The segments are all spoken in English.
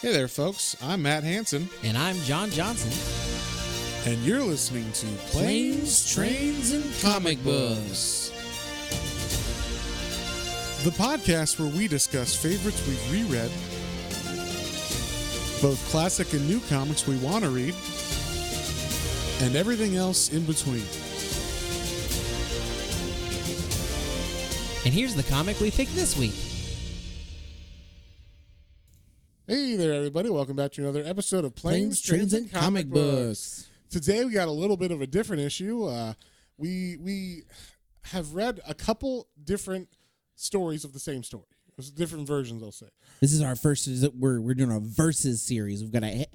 Hey there, folks. I'm Matt Hansen, And I'm John Johnson. and you're listening to Planes, Trains, and Comic Books. the podcast where we discuss favorites we've reread, both classic and new comics we want to read, and everything else in between. And here's the comic we picked this week. Hey there, everybody. Welcome back to another episode of Planes, Trains, and Comic Books. Today we got a little bit of a different issue. We have read a couple different stories of the same story. There's different versions, I'll say. This is our first. We're doing a versus series. We've got a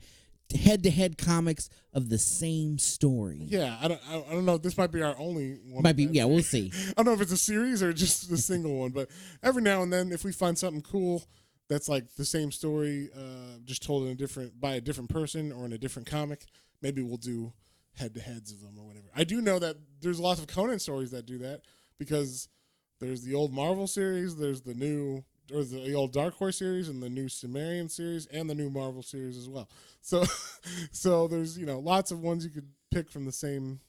head-to-head comics of the same story. Yeah, I don't know. This might be our only one. Might be. Yeah, we'll see. I don't know if it's a series or just a single one, but every now and then, if we find something cool that's like the same story, just told by a different person or in a different comic, maybe we'll do head-to-heads of them or whatever. I do know that there's lots of Conan stories that do that because there's the old Marvel series, there's the new or the old Dark Horse series, and the new Cimmerian series, and the new Marvel series as well. So, so there's lots of ones you could pick from the same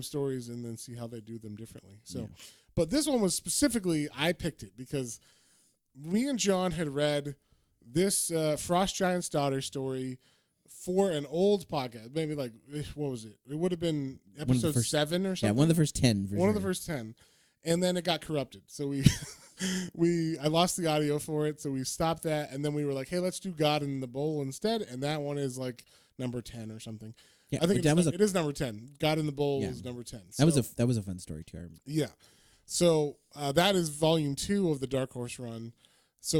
stories and then see how they do them differently. So, yeah. But this one was specifically I picked it because me and John had read this Frost Giant's Daughter story for an old podcast. Maybe like, what was it? It would have been episode 7 or something. Yeah, one of the first 10. One of the first 10. And then it got corrupted. So I lost the audio for it. So we stopped that. And then we were like, hey, let's do God in the Bowl instead. And that one is like number 10 or something. Yeah, I think it is number 10. God in the Bowl is number 10. So, that was a fun story too. I remember. Yeah. So that is volume 2 of the Dark Horse run. So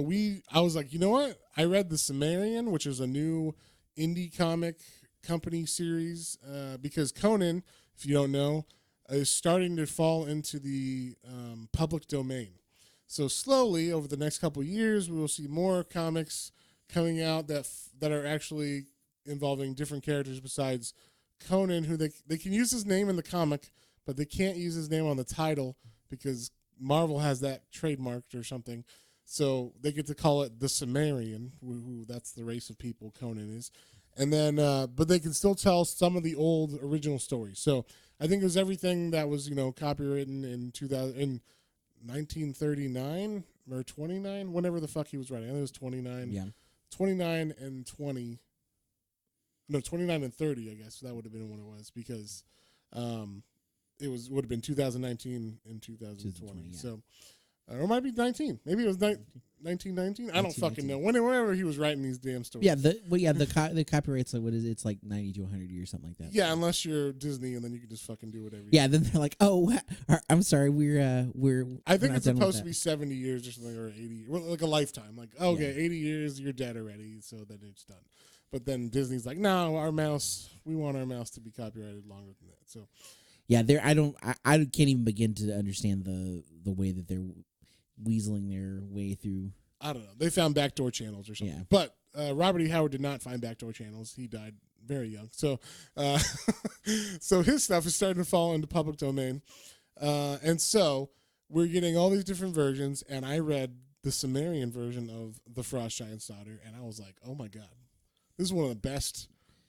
I was like, you know what? I read the Cimmerian, which is a new indie comic company series, because Conan, if you don't know, is starting to fall into the public domain. So slowly, over the next couple of years, we will see more comics coming out that are actually involving different characters besides Conan, who they can use his name in the comic, but they can't use his name on the title because Marvel has that trademarked or something. So they get to call it the Cimmerian, who that's the race of people Conan is. And then, but they can still tell some of the old original stories. So I think it was everything that was, copywritten in 1939 or 29, whenever the fuck he was writing. I think it was 29. Yeah. 29 and 20. No, 29 and 30, I guess. That would have been what it was because would have been 2019 and 2020. Yeah. So. Or it might be 19. Maybe it was 1919. I don't fucking know. Whenever he was writing these damn stories. Yeah, the copyright's like, what is it? It's like 90 to 100 years, something like that. Yeah, unless you're Disney, and then you can just fucking do whatever. Yeah, then they're like, oh, I'm sorry, we're. I think it's supposed to be 70 years or something, or 80, like a lifetime. Like, okay, 80 years, you're dead already, so then it's done. But then Disney's like, no, we want our mouse to be copyrighted longer than that. So. Yeah, I can't even begin to understand the way that they're weaseling their way through. I don't know. They found backdoor channels or something. Yeah. But Robert E. Howard did not find backdoor channels. He died very young. So so his stuff is starting to fall into public domain. And so we're getting all these different versions, and I read the Cimmerian version of The Frost Giant's Daughter, and I was like, oh my God. This is one of the best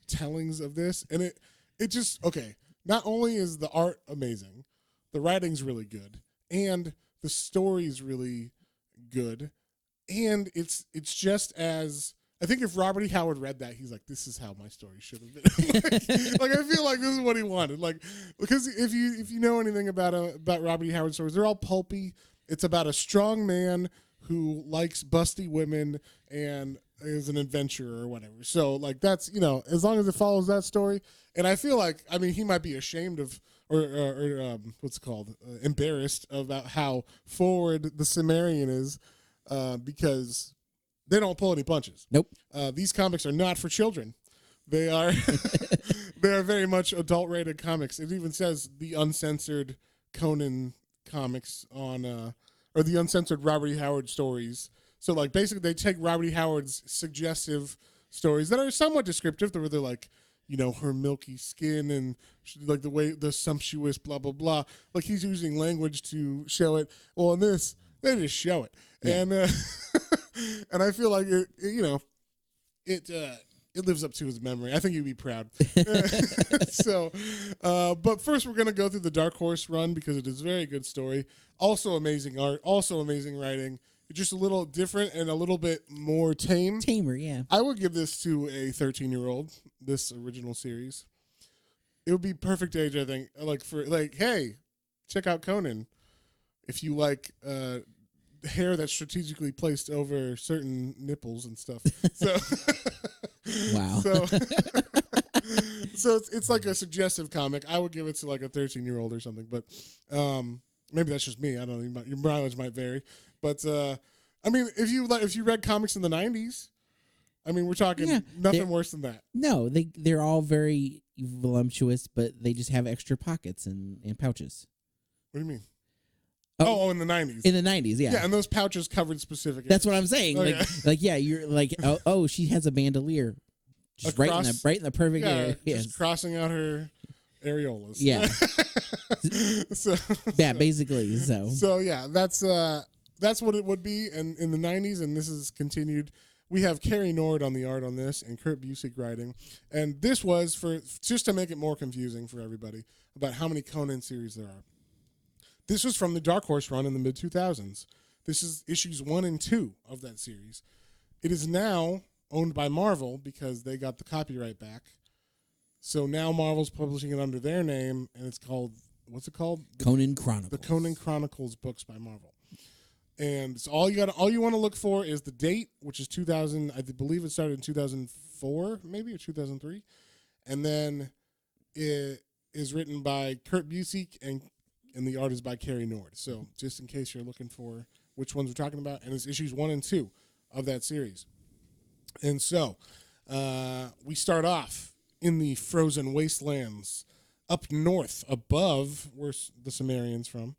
tellings of this. And it just, okay, not only is the art amazing, the writing's really good, and the story's really good, and it's just as I think if Robert E. Howard read that, he's like, "This is how my story should have been." like I feel like this is what he wanted. Like because if you know anything about Robert E. Howard stories, they're all pulpy. It's about a strong man who likes busty women and is an adventurer or whatever. So like that's as long as it follows that story, and I feel like he might be ashamed of. Or what's it called? Embarrassed about how forward the Cimmerian is, because they don't pull any punches. Nope. These comics are not for children. They are they are very much adult-rated comics. It even says the uncensored Conan comics on, or the uncensored Robert E. Howard stories. So like basically they take Robert E. Howard's suggestive stories that are somewhat descriptive, where they're like, her milky skin and like the sumptuous blah, blah, blah. Like he's using language to show it. Well, in this, they just show it. Yeah. And and I feel like, it lives up to his memory. I think he'd be proud. So, but first we're going to go through the Dark Horse run because it is a very good story. Also amazing art, also amazing writing. It's just a little different and a little bit more tame. Tamer, yeah. I would give this to a 13-year-old, this original series. It would be perfect age, I think. Hey, check out Conan. If you like hair that's strategically placed over certain nipples and stuff. So Wow. So it's like a suggestive comic. I would give it to like a 13-year-old or something, but maybe that's just me. I don't know. Your mileage might vary, but I mean, if you read comics in the 90s, I mean, we're talking nothing worse than that. No, they're all very voluptuous, but they just have extra pockets and pouches. What do you mean? Oh, in the 90s. In the 90s, yeah. Yeah, and those pouches covered specific. That's what I'm saying. You're like, oh, she has a bandolier, just right in the perfect area. Just crossing out her areolas. Yeah. So yeah, basically. So yeah, that's what it would be, and in the 90s, and this is continued. We have Carrie Nord on the art on this, and Kurt Busiek writing, and this was just to make it more confusing for everybody about how many Conan series there are. This was from the Dark Horse run in the mid-2000s. This is issues 1 and 2 of that series. It is now owned by Marvel because they got the copyright back. So now Marvel's publishing it under their name, and it's called, what's it called? Conan Chronicles. The Conan Chronicles books by Marvel. And so all you want to look for is the date, which is 2000. I believe it started in 2004, maybe, or 2003. And then it is written by Kurt Busiek and the art is by Carrie Nord. So just in case you're looking for which ones we're talking about, and it's issues 1 and 2 of that series. And so we start off in the frozen wastelands up north above where the Cimmerian's from,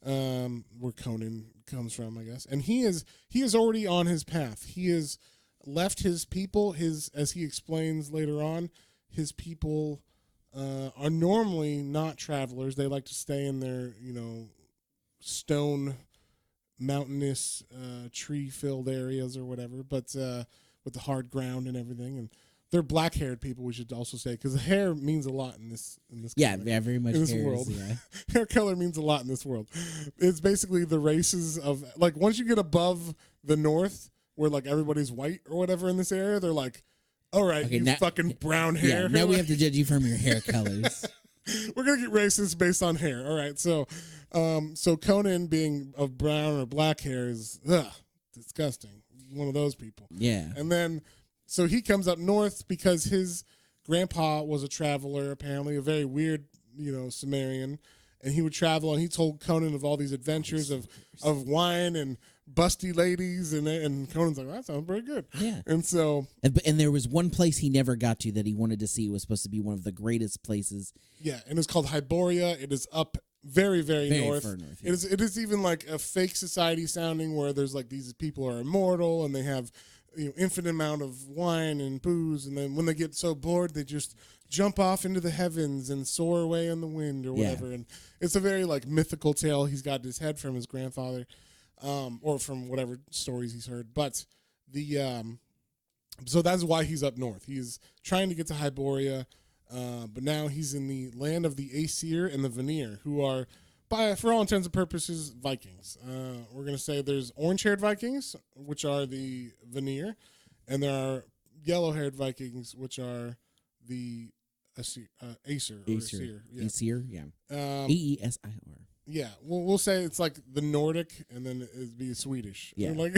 where Conan comes from, I guess. And he is already on his path. He has left his people, as he explains later on, his people are normally not travelers. They like to stay in their, stone, mountainous, tree-filled areas or whatever, but with the hard ground and everything. And they're black-haired people, we should also say, because hair means a lot in this yeah, comic, yeah, very much in this hair world. yeah. Hair color means a lot in this world. It's basically the races of, like, once you get above the north, where, like, everybody's white or whatever in this area, they're like, all right, okay, you fucking brown hair. Yeah, now we have to judge you from your hair colors. We're going to get racist based on hair. All right, so Conan being of brown or black hair is disgusting. One of those people. Yeah. And then, so he comes up north because his grandpa was a traveler, apparently, a very weird, Cimmerian. And he would travel, and he told Conan of all these adventures of wine and busty ladies, and Conan's like, that sounds pretty good. Yeah. And so... And there was one place he never got to that he wanted to see. It was supposed to be one of the greatest places. Yeah, and it's called Hyboria. It is up very, very north. Far north, yeah. It is even like a fake society sounding where there's like these people are immortal, and they have infinite amount of wine and booze, and then when they get so bored, they just jump off into the heavens and soar away in the wind or whatever. Yeah. And it's a very like mythical tale he's got in his head from his grandfather, or from whatever stories he's heard. But so that's why he's up north. He's trying to get to Hyboria, but now he's in the land of the Aesir and the Vanir, who are, for all intents and purposes, Vikings. We're going to say there's orange-haired Vikings, which are the Vanir, and there are yellow-haired Vikings, which are the Aesir. Aesir, yeah. Aesir, yeah. Eesir. Yeah, we'll say it's like the Nordic, and then it'd be Swedish. Yeah, like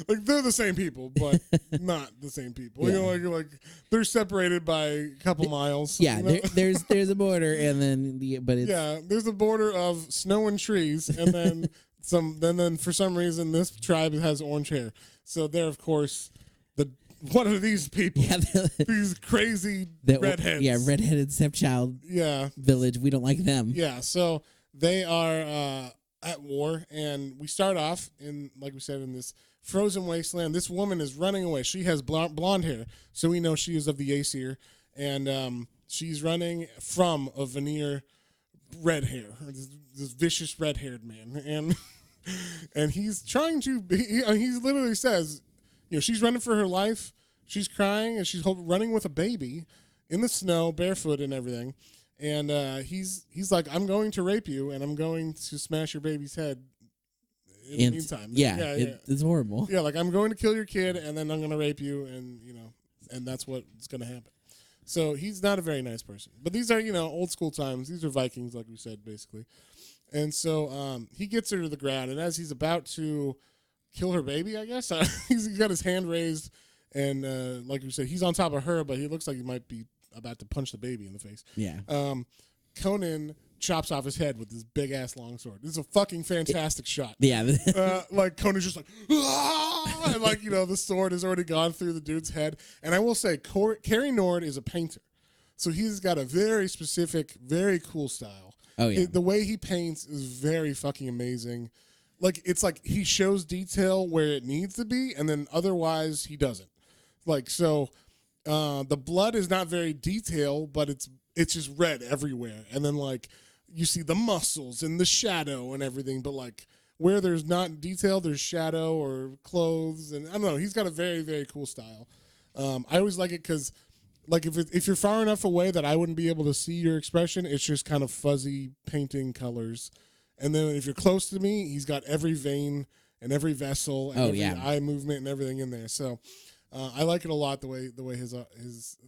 they're the same people, but not the same people. Yeah. Like they're separated by a couple miles. Yeah, there's a border, and then there's a border of snow and trees, and then Then for some reason this tribe has orange hair, so they're of course what are these people? Yeah, these crazy redheads. Yeah, redheaded stepchild. Yeah, village. We don't like them. Yeah, so they are at war, and we start off in, like we said, in this frozen wasteland. This woman is running away. She has blonde hair, so we know she is of the Aesir, and she's running from a Vanir red hair, this vicious red-haired man, and he's trying to. He literally says, she's running for her life, she's crying and she's running with a baby in the snow, barefoot and everything. And he's like, I'm going to rape you and I'm going to smash your baby's head in the meantime. It's horrible. Yeah, like I'm going to kill your kid and then I'm going to rape you and, and that's what's going to happen. So he's not a very nice person. But these are, old school times. These are Vikings, like we said, basically. And so he gets her to the ground, and as he's about to kill her baby, I guess, he's got his hand raised, and like we said, he's on top of her, but he looks like he might be about to punch the baby in the face. Yeah. Conan chops off his head with this big-ass longsword. This is a fucking fantastic shot. Yeah. Like, Conan's just like, ah! And, like, the sword has already gone through the dude's head. And I will say, Carrie Nord is a painter. So he's got a very specific, very cool style. Oh, yeah. The way he paints is very fucking amazing. Like, it's like he shows detail where it needs to be, and then otherwise he doesn't. Like, so the blood is not very detailed, but it's just red everywhere. And then, like, you see the muscles and the shadow and everything, but, like, where there's not detail, there's shadow or clothes. And I don't know. He's got a very, very cool style. I always like it because, like, if you're far enough away that I wouldn't be able to see your expression, it's just kind of fuzzy painting colors. And then if you're close to me, he's got every vein and every vessel and every eye movement and everything in there. So I like it a lot the way his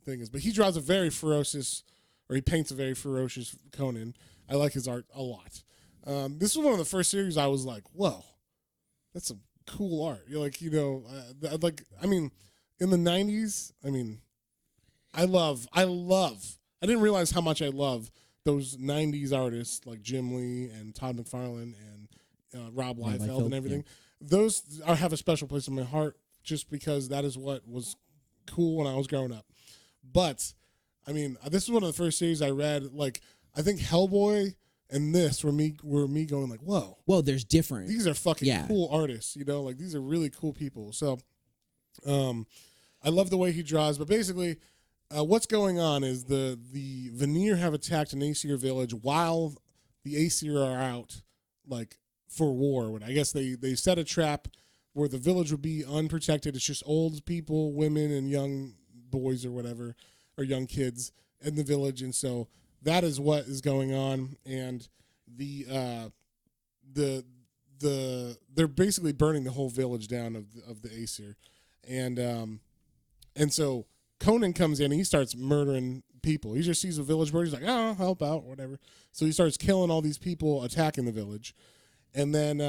thing is. But he draws a very ferocious, or he paints a very ferocious Conan. I like his art a lot. This was one of the first series I was like, whoa, that's some cool art. You're like, in the 90s, I didn't realize how much I love those 90s artists like Jim Lee and Todd McFarlane and Rob Liefeld and everything. Yeah. Those have a special place in my heart just because that is what was cool when I was growing up. But, this is one of the first series I read. Like, I think Hellboy and this were me going like, whoa. Well, there's different. These are fucking cool artists, like these are really cool people. So I love the way he draws, but basically what's going on is the Vanir have attacked an Aesir village while the Aesir are out, like, for war. I guess they set a trap where the village would be unprotected. It's just old people, women, and young boys or whatever, or young kids in the village. And so that is what is going on. And they're basically burning the whole village down of the Aesir. And so Conan comes in and he starts murdering people. He just sees a village bird. He's like, oh, I'll help out, whatever. So he starts killing all these people attacking the village. And then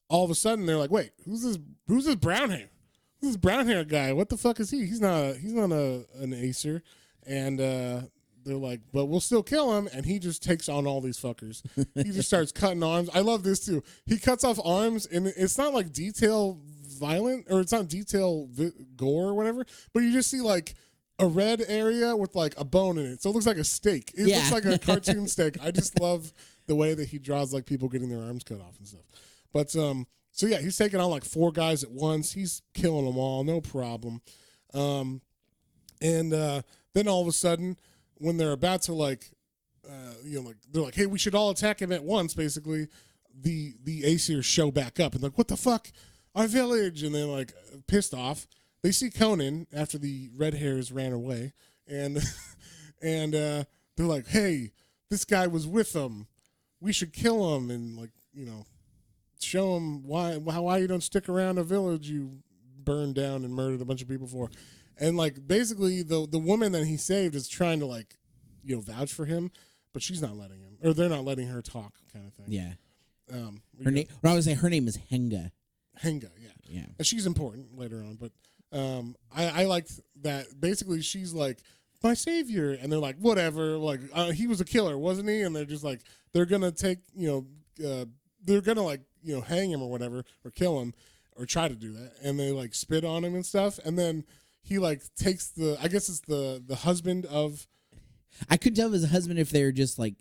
all of a sudden they're like, wait, who's this brown hair? Who's this brown hair guy? What the fuck is he? He's not an Acer. And they're like, but we'll still kill him. And he just takes on all these fuckers. He just starts cutting arms. I love this too. He cuts off arms and it's not like detail violent, or it's not detail gore or whatever, but you just see like a red area with like a bone in it, so it looks like a steak. It looks like a cartoon steak. I just love the way that he draws like people getting their arms cut off and stuff. But so yeah, he's taking on like 4 guys at once. He's killing them all, no problem. And then all of a sudden, when they're about to like they're like, hey, we should all attack him at once. Basically, the Aesir show back up and like, what the fuck? Our village. And they're like pissed off. They see Conan after the red hairs ran away, and they're like, hey, this guy was with them. We should kill him and like, show him why you don't stick around a village you burned down and murdered a bunch of people for. And like basically the woman that he saved is trying to like, vouch for him, but she's not letting him, or they're not letting her talk, kind of thing. Yeah. Her name. Well, I would say her name is Henga. Henga, yeah. And she's important later on, but I liked that. Basically, she's like, my savior, and they're like, whatever. Like he was a killer, wasn't he? And they're just like, they're gonna take, they're gonna like, hang him or whatever, or kill him, or try to do that. And they like spit on him and stuff. And then he like takes I guess it's the husband of. I couldn't tell if it was a husband if they're just like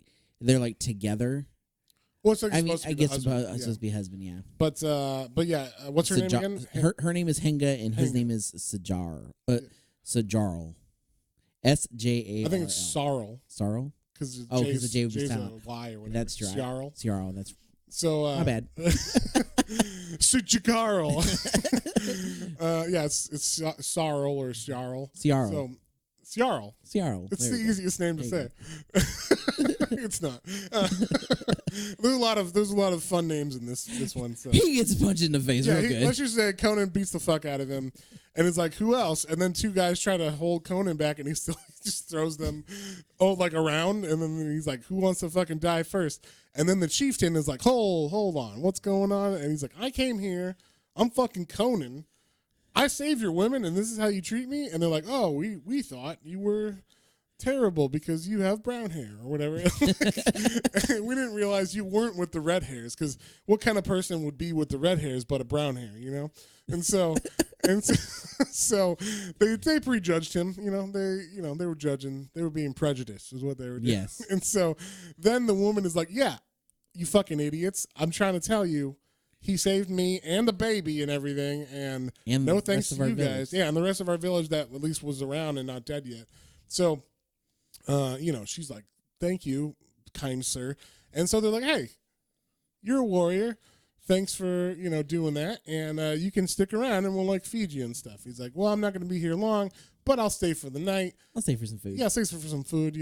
together. Well, it's like I guess it's supposed to be husband, yeah. But yeah, what's her name again? Her name is Henga, and his name is Sajar. Sajarl. SJARL. I think it's Sarl. Sarl? Because the J would be J's a silent. Y or whatever. That's right. Sarl. Sarl. That's so my bad. Carl. Yeah, it's Sarl or Sjarl. Ciarl. So Sjarl. Ciarl. It's There the we go. easiest name to There say. It's not. There's a lot of fun names in this one. So. He gets punched in the face real good. Let's just say Conan beats the fuck out of him, and it's like, who else? And then two guys try to hold Conan back, and he still just throws them, like around, and then he's like, who wants to fucking die first? And then the chieftain is like, hold on, what's going on? And he's like, I came here, I'm fucking Conan, I saved your women, and this is how you treat me? And they're like, oh, we thought you were terrible because you have brown hair or whatever. We didn't realize you weren't with the red hairs, because what kind of person would be with the red hairs but a brown hair, you know? And so so they prejudged him, they were judging, they were being prejudiced is what they were doing. Yes. And so then the woman is like, yeah, you fucking idiots, I'm trying to tell you, he saved me and the baby and everything, and no thanks to you guys. Yeah, and the rest of our village that at least was around and not dead yet. So she's like, thank you, kind sir. And so they're like, hey, you're a warrior. Thanks for, doing that. And you can stick around and we'll feed you and stuff. He's like, well, I'm not going to be here long, but I'll stay for the night. I'll stay for some food. Yeah, I'll stay for some food,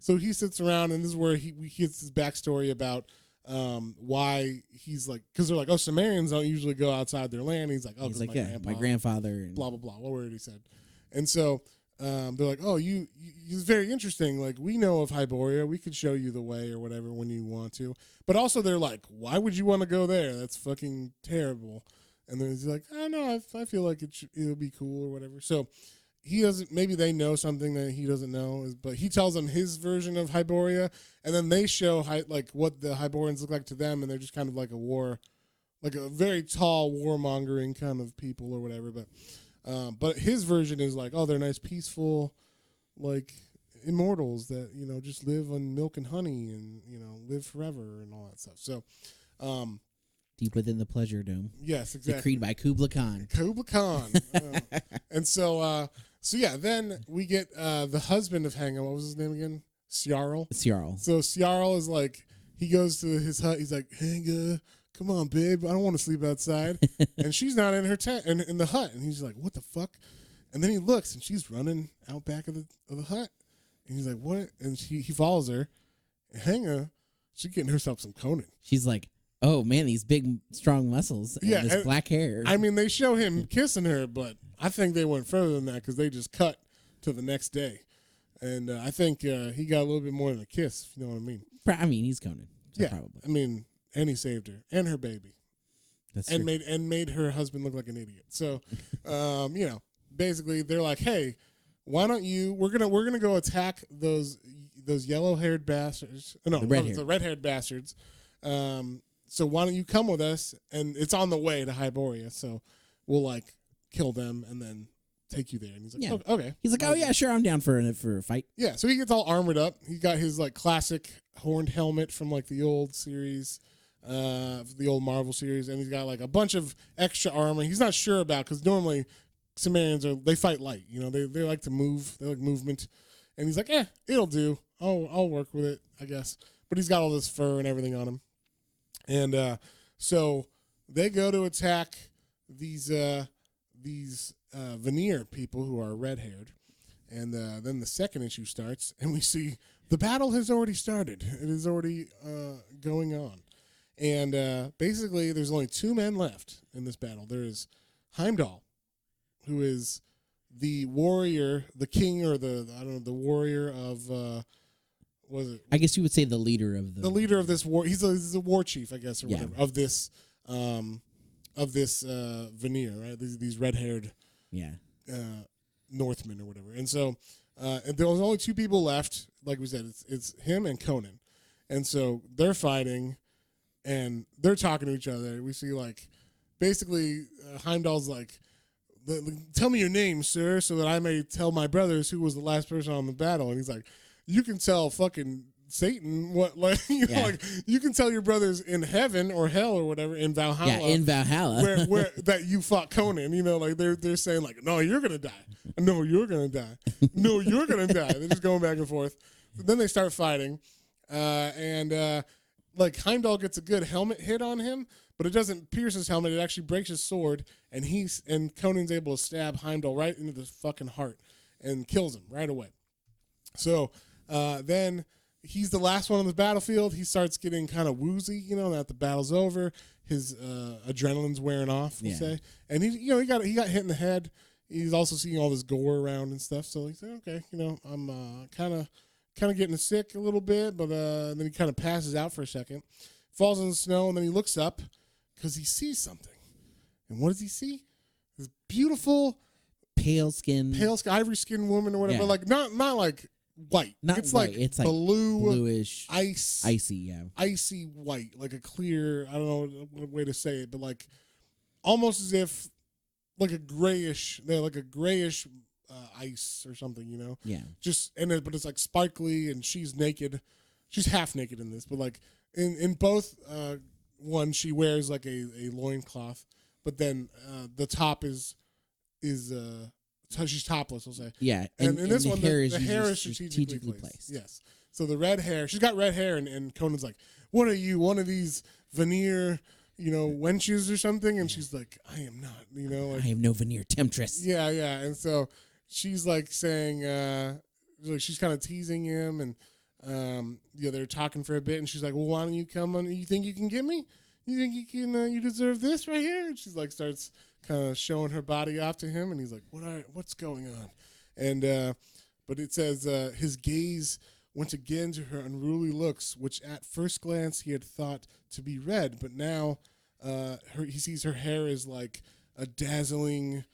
So he sits around, and this is where he gets his backstory about why he's like, because they're like, oh, Cimmerians don't usually go outside their land. He's like, oh, He's like, my my grandfather. And blah, blah, blah. What word he said. And so they're like, oh, it's very interesting. Like, we know of Hyboria. We could show you the way or whatever when you want to. But also they're like, why would you want to go there? That's fucking terrible. And then he's like, oh, no, I feel like it'll be cool or whatever. So he doesn't, maybe they know something that he doesn't know, but he tells them his version of Hyboria, and then they show what the Hyborians look like to them, and they're just kind of like a war, like a very tall warmongering kind of people or whatever. But his version is like, oh, they're nice, peaceful, like immortals that just live on milk and honey and live forever and all that stuff. So, deep within the pleasure dome. yes, exactly. Decreed by Kubla Khan. Kubla Khan. And so yeah, then we get the husband of Hangen. What was his name again? Sjarl. Ciarl. So Sjarl is like, he goes to his hut. He's like, Hangen, come on, babe. I don't want to sleep outside. And she's not in her tent, in the hut. And he's like, what the fuck? And then he looks, and she's running out back of the hut. And he's like, what? And he follows her. And Hangen, she's getting herself some Conan. She's like, oh man, these big strong muscles and this black hair. I mean, they show him kissing her, but I think they went further than that, because they just cut to the next day. And I think he got a little bit more than a kiss, if you know what I mean. I mean, he's Conan. So Yeah, probably. I mean, and he saved her and her baby. That's and true. made her husband look like an idiot. So, basically they're like, hey, why don't you? We're gonna go attack those yellow-haired bastards. No, the red-haired bastards. So why don't you come with us? And it's on the way to Hyboria, so we'll kill them and then take you there. And he's like, Yeah. oh, okay. He's like, oh yeah, sure, I'm down for a fight. Yeah. So he gets all armored up. He got his classic horned helmet from the old series. The old Marvel series, and he's got a bunch of extra armor he's not sure about, because normally Cimmerians they fight light, they like to move, they like movement, and he's like, it'll do, I'll work with it, I guess. But he's got all this fur and everything on him, and so they go to attack these veneer people who are red-haired, and then the second issue starts, and we see the battle has already started. It is already going on. And basically, there's only two men left in this battle. There is Heimdall, who is the warrior, the king, or the warrior of, was it? I guess you would say the leader of The leader of this war. He's a war chief, I guess, or whatever, of this veneer, right? These red-haired Northmen or whatever. And so, and there was only two people left. Like we said, it's him and Conan. And so they're fighting. And they're talking to each other. We see basically Heimdall's like, tell me your name, sir, so that I may tell my brothers who was the last person on the battle. And he's like, you can tell fucking Satan what, you can tell your brothers in heaven or hell or whatever in Valhalla. Yeah, in Valhalla. where that you fought Conan. They're saying no, you're gonna die. No, you're gonna die. No, you're gonna die. They're just going back and forth. Then they start fighting, and like Heimdall gets a good helmet hit on him, but it doesn't pierce his helmet. It actually breaks his sword, and Conan's able to stab Heimdall right into the fucking heart and kills him right away. So then he's the last one on the battlefield. He starts getting kind of woozy, now that the battle's over. His adrenaline's wearing off, we'll say, and he got hit in the head. He's also seeing all this gore around and stuff. So he's like, okay, I'm kind of getting sick a little bit, but then he kind of passes out for a second, falls in the snow, and then he looks up because he sees something. And what does he see? This beautiful pale skin, ivory skinned woman or whatever. Yeah. Like not like white. Not white. It's like bluish, icy, icy white, like a clear. I don't know what way to say it, but like almost as if like a grayish ice or something, Yeah. But it's like sparkly, and she's naked. She's half naked in this, but like in both one she wears like a loincloth, but then the top is she's topless, I'll say. Yeah. And in this one, hair the hair is strategically placed. Yes. So the red hair, she's got red hair, and Conan's like, "What are you, one of these veneer, wenches or something?" And she's like, "I am not, like, I am no veneer temptress." Yeah. And so she's like saying, like she's kind of teasing him, and they're talking for a bit, and she's like, "Well, why don't you come on? You think you can get me? You think you can? You deserve this right here?" And she's like, starts kind of showing her body off to him, and he's like, "What's going on?" And but it says his gaze went again to her unruly looks, which at first glance he had thought to be red, but now he sees her hair is like a dazzling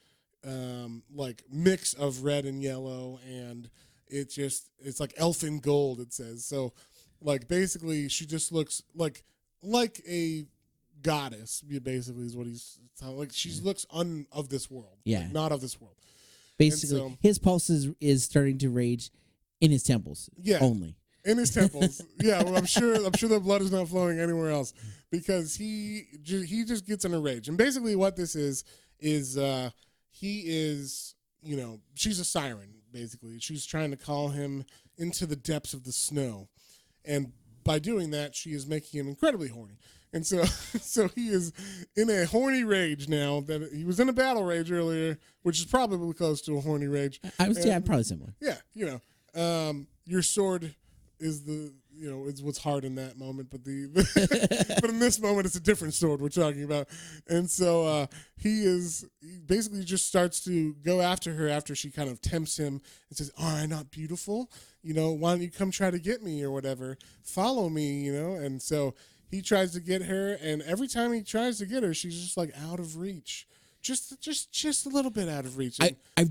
like mix of red and yellow, and it's like elfin gold, it says. So like basically she just looks like a goddess, basically, is what he's like. She looks of this world. Yeah. Like, not of this world. Basically, so, his pulse is starting to rage in his temples. Yeah. Only. In his temples. Yeah, well, I'm sure the blood is not flowing anywhere else, because he just gets in a rage. And basically what this is he is, she's a siren, basically. She's trying to call him into the depths of the snow. And by doing that, she is making him incredibly horny. And so he is in a horny rage now. That he was in a battle rage earlier, which is probably close to a horny rage. Probably similar. Yeah, your sword is is what's hard in that moment, but but in this moment it's a different sword we're talking about. And so he basically just starts to go after her after she kind of tempts him and says, "Are I not beautiful? Why don't you come try to get me or whatever? Follow me, And so he tries to get her, and every time he tries to get her, she's just like out of reach. Just a little bit out of reach.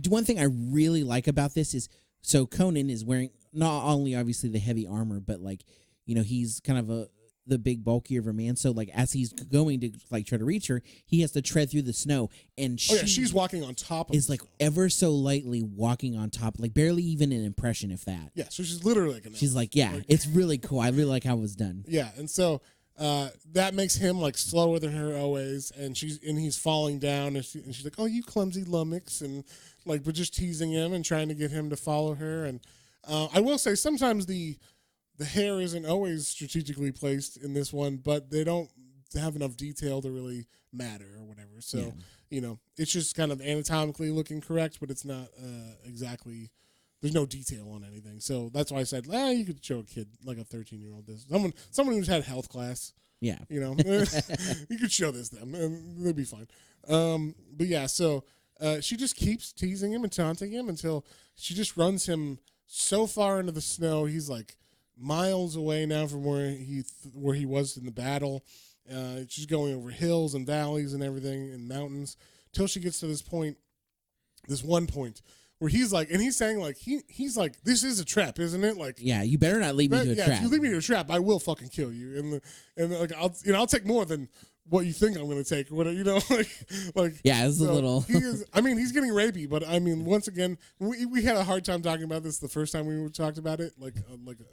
One thing I really like about this is, so Conan is wearing not only obviously the heavy armor, but like, he's kind of the big bulkier of a man. So like as he's going to like try to reach her, he has to tread through the snow, and she's walking on top of is like ever so lightly walking on top, like barely even an impression, if that. Yeah, so she's literally like she's like, it's really cool. I really like how it was done. Yeah, and so that makes him like slower than her always, and he's falling down, and she's like, "Oh, you clumsy lummox," and like, but just teasing him and trying to get him to follow her. And I will say sometimes the hair isn't always strategically placed in this one, but they don't have enough detail to really matter or whatever. So it's just kind of anatomically looking correct, but it's not exactly. There's no detail on anything. So that's why I said, you could show a kid, like a 13-year-old this. Someone who's had health class. Yeah. You could show this to them, and they'd be fine. But yeah, so she just keeps teasing him and taunting him until she just runs him so far into the snow. He's like miles away now from where he was in the battle. She's going over hills and valleys and everything and mountains till she gets to this one point. Where he's like, and he's saying like he's like, "This is a trap, isn't it?" Like, yeah, you better not lead me to a trap. If you lead me to a trap, I will fucking kill you. And like I'll take more than what you think I'm going to take. What like yeah, it's a little. He is. I mean, he's getting rapey, but I mean, once again, we had a hard time talking about this the first time we talked about it, like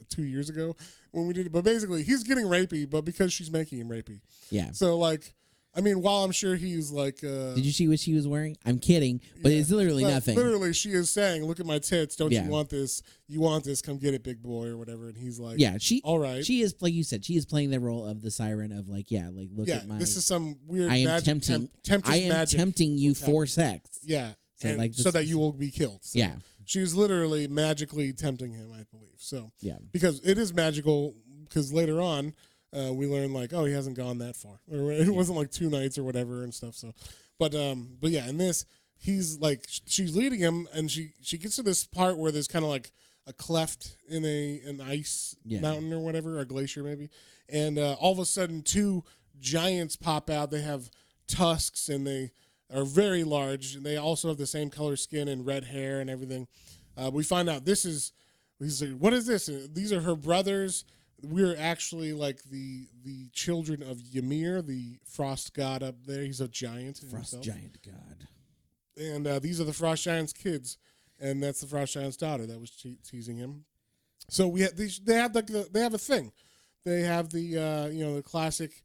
2 years ago when we did it. But basically, he's getting rapey, but because she's making him rapey. Yeah. So like I mean, while I'm sure he's like, Did you see what she was wearing? I'm kidding, but it's literally nothing. Literally, she is saying, "Look at my tits. Don't Yeah. you want this? You want this? Come get it, big boy," or whatever. And he's like, Yeah, all right. She is, like you said, she is playing the role of the siren of like, look at my. This is some weird. I am magic, tempting you for sex. Yeah, So, and like, so this that is- you will be killed. So Yeah. she was literally magically tempting him, I believe. So Yeah. because it is magical. Because later on, we learn like, oh, he hasn't gone that far, or it wasn't like 2 nights or whatever and stuff. So, but yeah, in this, he's like, she's leading him, and she gets to this part where there's kind of like a cleft in an ice mountain or whatever, a glacier maybe, and all of a sudden 2 giants pop out. They have tusks and they are very large, and they also have the same color skin and red hair and everything. We find out he's like, what is this? These are her brothers. We're actually like the children of Ymir, the frost god up there. He's a giant. Frost giant god. And these are the frost giant's kids, and that's the frost giant's daughter that was teasing him. So we have they have a thing. They have the the classic,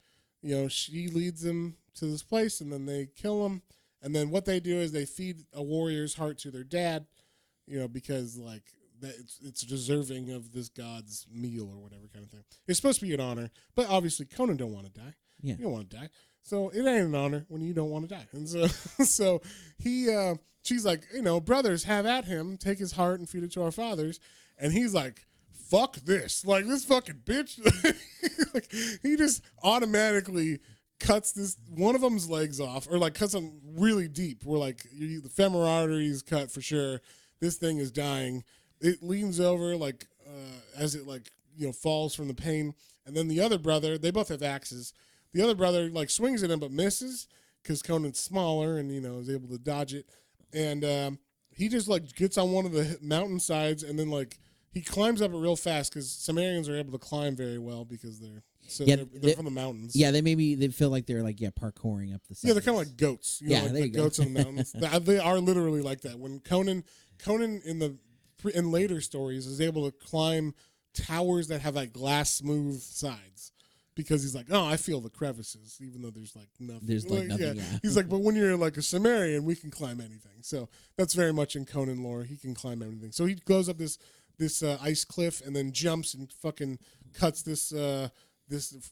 she leads them to this place, and then they kill him, and then what they do is they feed a warrior's heart to their dad, because like. That it's deserving of this god's meal or whatever kind of thing. It's supposed to be an honor, but obviously Conan don't want to die. Yeah. You don't want to die. So it ain't an honor when you don't want to die. And so so she's like, brothers, have at him, take his heart and feed it to our fathers. And he's like, fuck this. Like, this fucking bitch. Like, he just automatically cuts this one of them's legs off, or like cuts them really deep. Where like the femoral artery is cut for sure. This thing is dying. It leans over like as it like falls from the pain, and then the other brother, they both have axes. The other brother like swings at him but misses because Conan's smaller and is able to dodge it, and he just like gets on one of the mountain sides, and then like he climbs up it real fast because Cimmerians are able to climb very well because they're from the mountains. Yeah, they feel like they're like parkouring up the sides. Yeah, they're kind of like goats. There like you go. Goats in the mountains. They are literally like that. When Conan in later stories is able to climb towers that have like glass smooth sides because he's like, I feel the crevices even though there's like nothing. There's like nothing. Yeah. He's like, but when you're like a Cimmerian, we can climb anything. So that's very much in Conan lore. He can climb anything. So he goes up this ice cliff and then jumps and fucking cuts this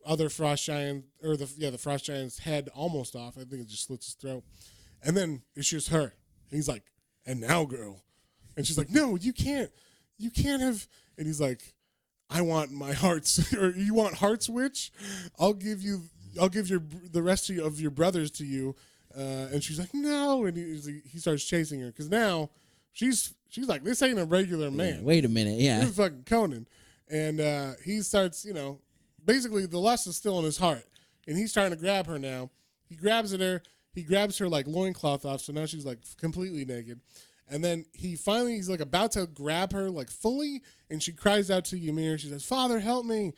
other frost giant, or the frost giant's head almost off. I think it just slits his throat, and then it's just her. And he's like, and now, girl. And she's like, no, you can't have. And he's like, I want my hearts, or you want hearts, witch? I'll give the rest of your brothers to you. And she's like, no. And he starts chasing her because now she's like, this ain't a regular man. Yeah, wait a minute, yeah. This is fucking Conan. And he starts, basically the lust is still in his heart, and he's trying to grab her now. He grabs her like loincloth off, so now she's like completely naked. And then he's like about to grab her like fully, and she cries out to Ymir. She says, "Father, help me!"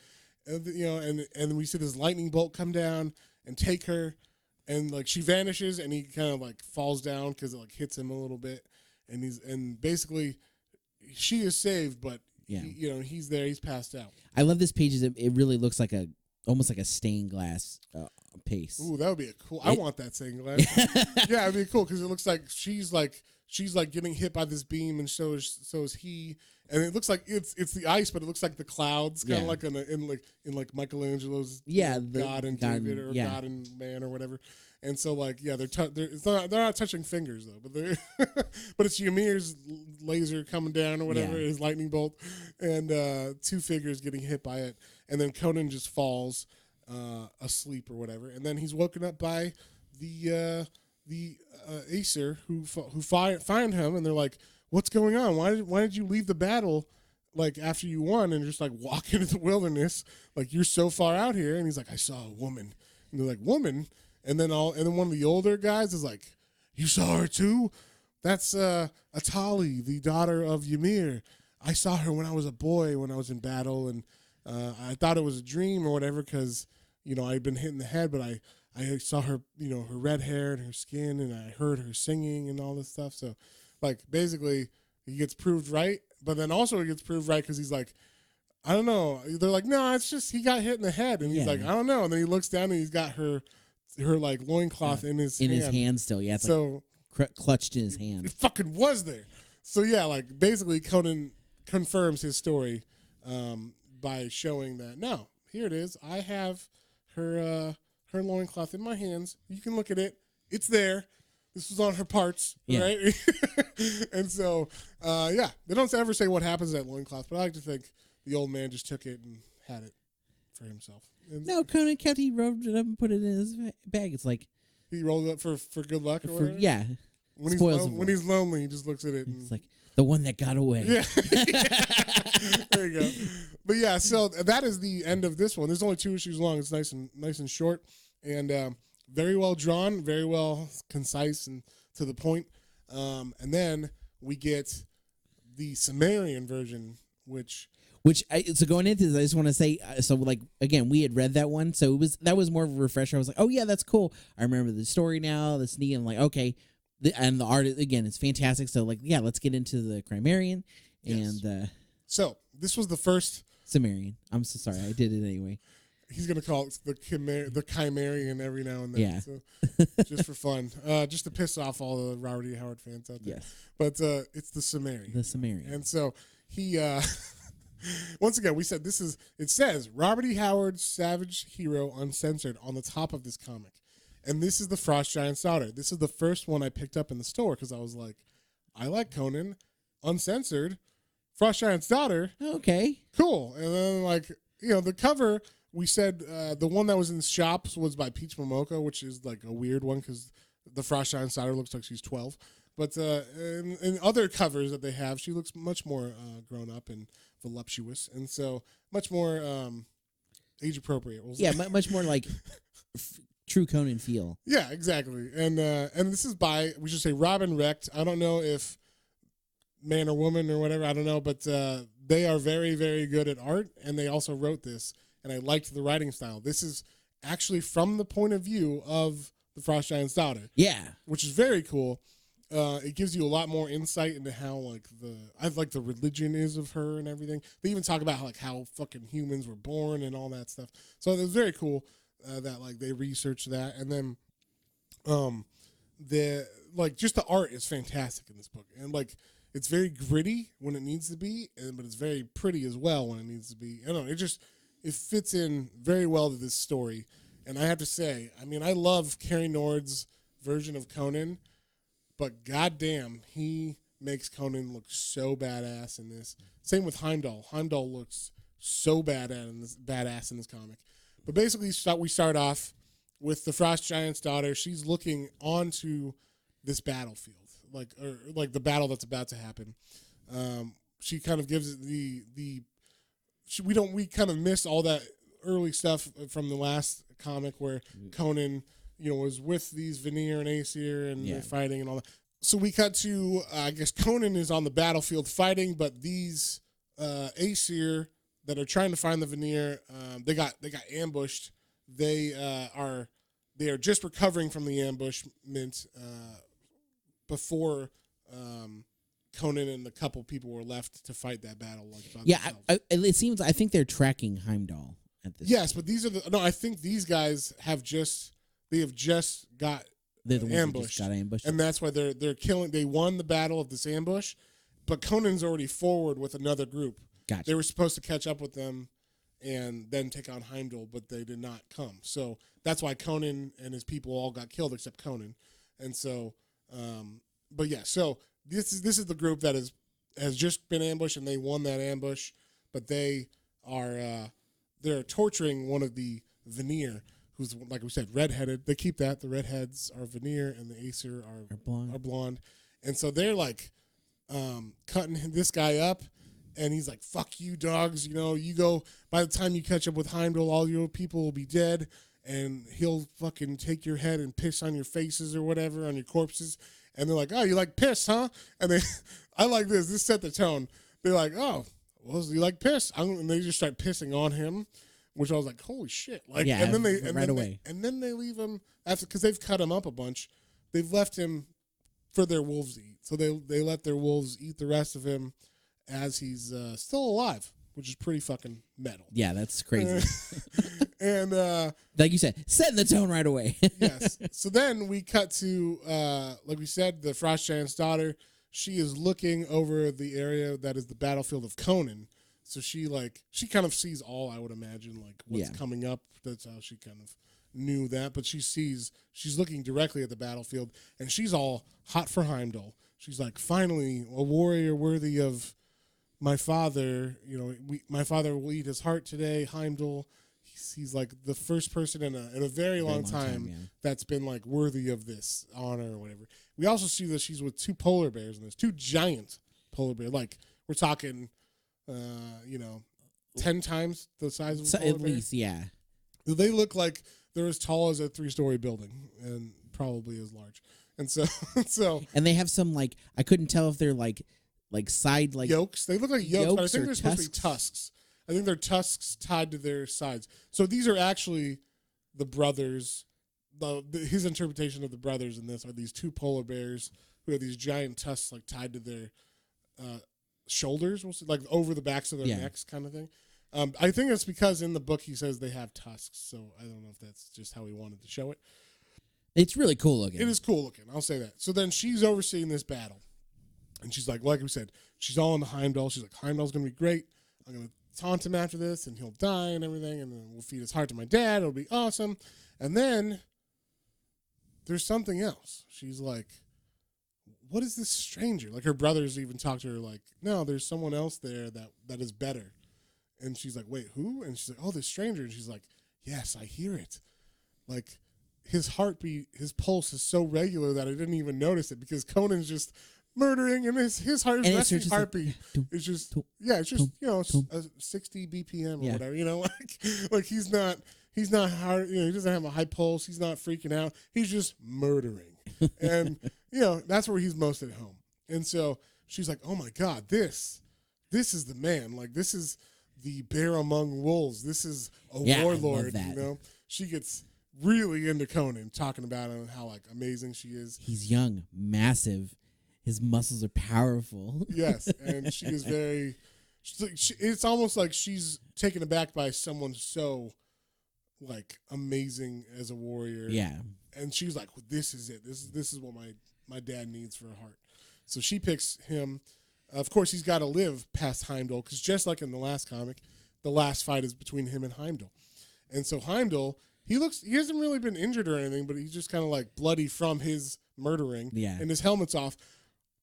And we see this lightning bolt come down and take her, and like she vanishes, and he kind of like falls down because it like hits him a little bit, and basically she is saved, but he's there, he's passed out. I love this page. It really looks like almost like a stained glass paste. Ooh, that would be I want that stained glass. Yeah, it'd be cool because it looks like she's like getting hit by this beam, and so is he. And it looks like it's the ice, but it looks like the clouds, kind of like in Michelangelo's God and David, or God and Man or whatever. And so they're not touching fingers though, but but it's Ymir's laser coming down or whatever, his lightning bolt, and 2 figures getting hit by it, and then Conan just falls asleep or whatever, and then he's woken up by the Aesir who find him, and they're like, "What's going on? Why did you leave the battle like after you won and just like walk into the wilderness? Like you're so far out here." And he's like, "I saw a woman." And they're like, "Woman?" And then one of the older guys is like, "You saw her too? That's Atali, the daughter of Ymir. I saw her when I was a boy, when I was in battle, and I thought it was a dream or whatever because I'd been hit in the head, but I saw her, her red hair and her skin, and I heard her singing and all this stuff." So, like, basically, he gets proved right, but then also he gets proved right because he's like, "I don't know." They're like, "No, it's just he got hit in the head," and he's like, "I don't know." And then he looks down and he's got her her like loincloth in his hand still. Yeah, it's so like clutched in his hand. it fucking was there. So yeah, like basically Conan confirms his story by showing that no, here it is. I have her loincloth in my hands. You can look at it. It's there. This was on her parts, right? And so, yeah, they don't ever say what happens to that loincloth, but I like to think the old man just took it and had it for himself. And No, Conan kept, he rolled it up and put it in his bag. It's like, he rolled it up for good luck or whatever? yeah. When he's lonely, he just looks at it. And, it's like the one that got away. Yeah. There you go. But yeah, so that is the end of this one. There's only 2 issues long. It's nice and short, and very well drawn, very well concise and to the point. And then we get the Cimmerian version, which so going into this, I just want to say, so like again, we had read that one, so that was more of a refresher. I was like, oh yeah, that's cool. I remember the story now. That's neat. I'm like, okay, and the art again is fantastic. So like, yeah, let's get into the Cimmerian and so this was the first Cimmerian. I'm so sorry, I did it anyway. He's gonna call it the Cimmerian every now and then. Yeah. So, just for fun, just to piss off all the Robert E. Howard fans out there. Yes. But it's the Cimmerian. The Cimmerian. And so he, once again, we said this is. It says Robert E. Howard, Savage Hero, Uncensored on the top of this comic, and this is the Frost Giant's Daughter. This is the first one I picked up in the store because I was like, I like Conan, Uncensored, Frost Giant's Daughter. Okay. Cool. And then like the cover. We said the one that was in the shops was by Peach Momoko, which is like a weird one because the Frost Giant's Daughter looks like she's 12. But in other covers that they have, she looks much more grown up and voluptuous, and so much more age appropriate. Much more like true Conan feel. Yeah, exactly. And this is by, we should say, Robin Recht. I don't know if man or woman or whatever, I don't know, but they are very, very good at art, and they also wrote this. And I liked the writing style. This is actually from the point of view of the Frost Giant's Daughter. Yeah. Which is very cool. It gives you a lot more insight into how the religion is of her and everything. They even talk about how fucking humans were born and all that stuff. So it was very cool that like they researched that. And then just the art is fantastic in this book. And like it's very gritty when it needs to be, but it's very pretty as well when it needs to be. I don't know, it fits in very well to this story. And I have to say, I mean, I love Cary Nord's version of Conan, but goddamn, he makes Conan look so badass in this. Same with Heimdall. Heimdall looks so badass in this comic. But basically, we start off with the Frost Giant's Daughter. She's looking onto this battlefield, like the battle that's about to happen. She kind of gives it we kind of miss all that early stuff from the last comic where Conan, was with these Vanir and Aesir and they're fighting and all that. So we cut to, I guess Conan is on the battlefield fighting, but these Aesir that are trying to find the Vanir, they got ambushed. They are just recovering from the ambushment before Conan and the couple people were left to fight that battle. It seems, I think they're tracking Heimdall at this. Yes, but I think these guys have just got they're the ones ambushed. That just got ambushed, and that's why they're killing. They won the battle of this ambush, but Conan's already forward with another group. Gotcha. They were supposed to catch up with them and then take on Heimdall, but they did not come. So that's why Conan and his people all got killed except Conan. And so, but yeah, so this is the group that has just been ambushed and they won that ambush, but they are they're torturing one of the Vanir, who's, like we said, redheaded. They keep that. The redheads are Vanir and the Aesir are blonde. And so they're like cutting this guy up. And he's like, fuck you, dogs. You go, by the time you catch up with Heimdall, all your people will be dead. And he'll fucking take your head and piss on your faces or whatever, on your corpses. And they're like, oh, you like piss, huh? And I like this. This set the tone. They're like, oh, well, you like piss? And they just start pissing on him, which I was like, holy shit. Like, yeah, and then they leave him, because they've cut him up a bunch. They've left him for their wolves to eat. So they let their wolves eat the rest of him as he's still alive, which is pretty fucking metal. Yeah, that's crazy. And like you said, setting the tone right away. yes. So then we cut to, like we said, the Frost Giant's daughter. She is looking over the area that is the battlefield of Conan. So she kind of sees all, I would imagine, like what's coming up. That's how she kind of knew that. But she's looking directly at the battlefield, and she's all hot for Heimdall. She's like, finally, a warrior worthy of my father. You know, my father will eat his heart today. Heimdall. He's like the first person in a very long time that's been like worthy of this honor or whatever. We also see that she's with two polar bears in this, two giant polar bears. Like we're talking, 10 times the size of a polar at bear. least, yeah. They look like they're as tall as a 3-story building and probably as large. And so and they have some like I couldn't tell if they're like side like yolks. They look like yolks, but I think or they're supposed to be tusks. I think they're tusks tied to their sides. So these are actually the brothers. His interpretation of the brothers in this are these two polar bears who have these giant tusks like tied to their shoulders, like over the backs of their necks, kind of thing. I think it's because in the book he says they have tusks. So I don't know if that's just how he wanted to show it. It's really cool looking. It is cool looking. I'll say that. So then she's overseeing this battle, and she's like we said, she's all in the Heimdall. She's like, Heimdall's gonna be great. I'm gonna taunt him after this, and he'll die and everything, and then we'll feed his heart to my dad. It'll be awesome. And then there's something else. She's like, what is this stranger? Like her brothers even talk to her like, no, there's someone else there that is better. And she's like, wait, who? And she's like, oh, this stranger. And she's like, yes, I hear it. Like his heartbeat, his pulse is so regular that I didn't even notice it because Conan's just murdering, and his resting heartbeat is just it's just a 60 BPM or whatever, like he's not hard, he doesn't have a high pulse, he's not freaking out, he's just murdering, and that's where he's most at home. And so she's like, oh my god, this is the man, like this is the bear among wolves, this is a warlord. She gets really into Conan, talking about him and how like amazing she is. He's young, massive. His muscles are powerful. Yes, and she is very. It's almost like she's taken aback by someone so, like, amazing as a warrior. Yeah, and she's like, "This is it. This is what my dad needs for a heart." So she picks him. Of course, he's got to live past Heimdall because just like in the last comic, the last fight is between him and Heimdall, and so Heimdall he hasn't really been injured or anything, but he's just kind of like bloody from his murdering. Yeah, and his helmet's off.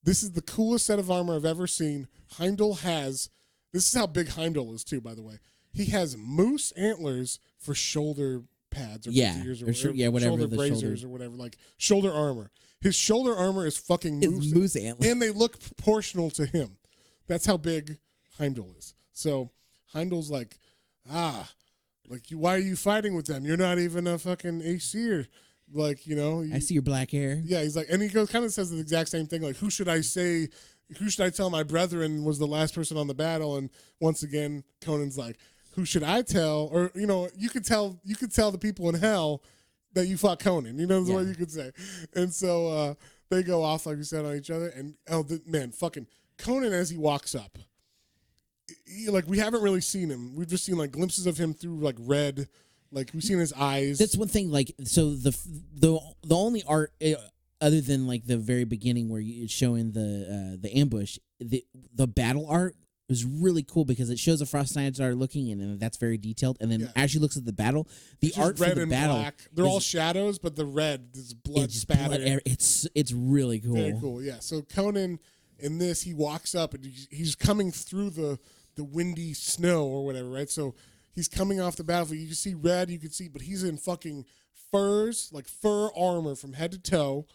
This is the coolest set of armor I've ever seen. Heimdall has, this is how big Heimdall is too, by the way. He has moose antlers for shoulder pads or braziers or whatever, shoulder braziers or whatever, like shoulder armor. His shoulder armor is fucking moose antlers. And they look proportional to him. That's how big Heimdall is. So Heimdall's like, why are you fighting with them? You're not even a fucking AC'er. Like, I see your black hair. Yeah, he's like, and he kind of says the exact same thing. Like, who should I tell my brethren was the last person on the battle? And once again, Conan's like, who should I tell? Or, you could tell the people in hell that you fought Conan. That's what you could say. And so they go off, like we said, on each other. And, fucking Conan as he walks up. We haven't really seen him. We've just seen, like, glimpses of him through, like, red. Like, we've seen his eyes. That's one thing. Like, so the only art other than like the very beginning where it's showing the ambush, the battle art was really cool because it shows the Frost Giants are looking, and that's very detailed. And then as she looks at the battle, the art for the battle, black. They're all shadows, but the red is blood spatter. It's really cool. Very cool. Yeah. So Conan in this, he walks up and he's coming through the windy snow or whatever, right? So. He's coming off the battlefield. You can see red, but he's in fucking furs, like fur armor from head to toe.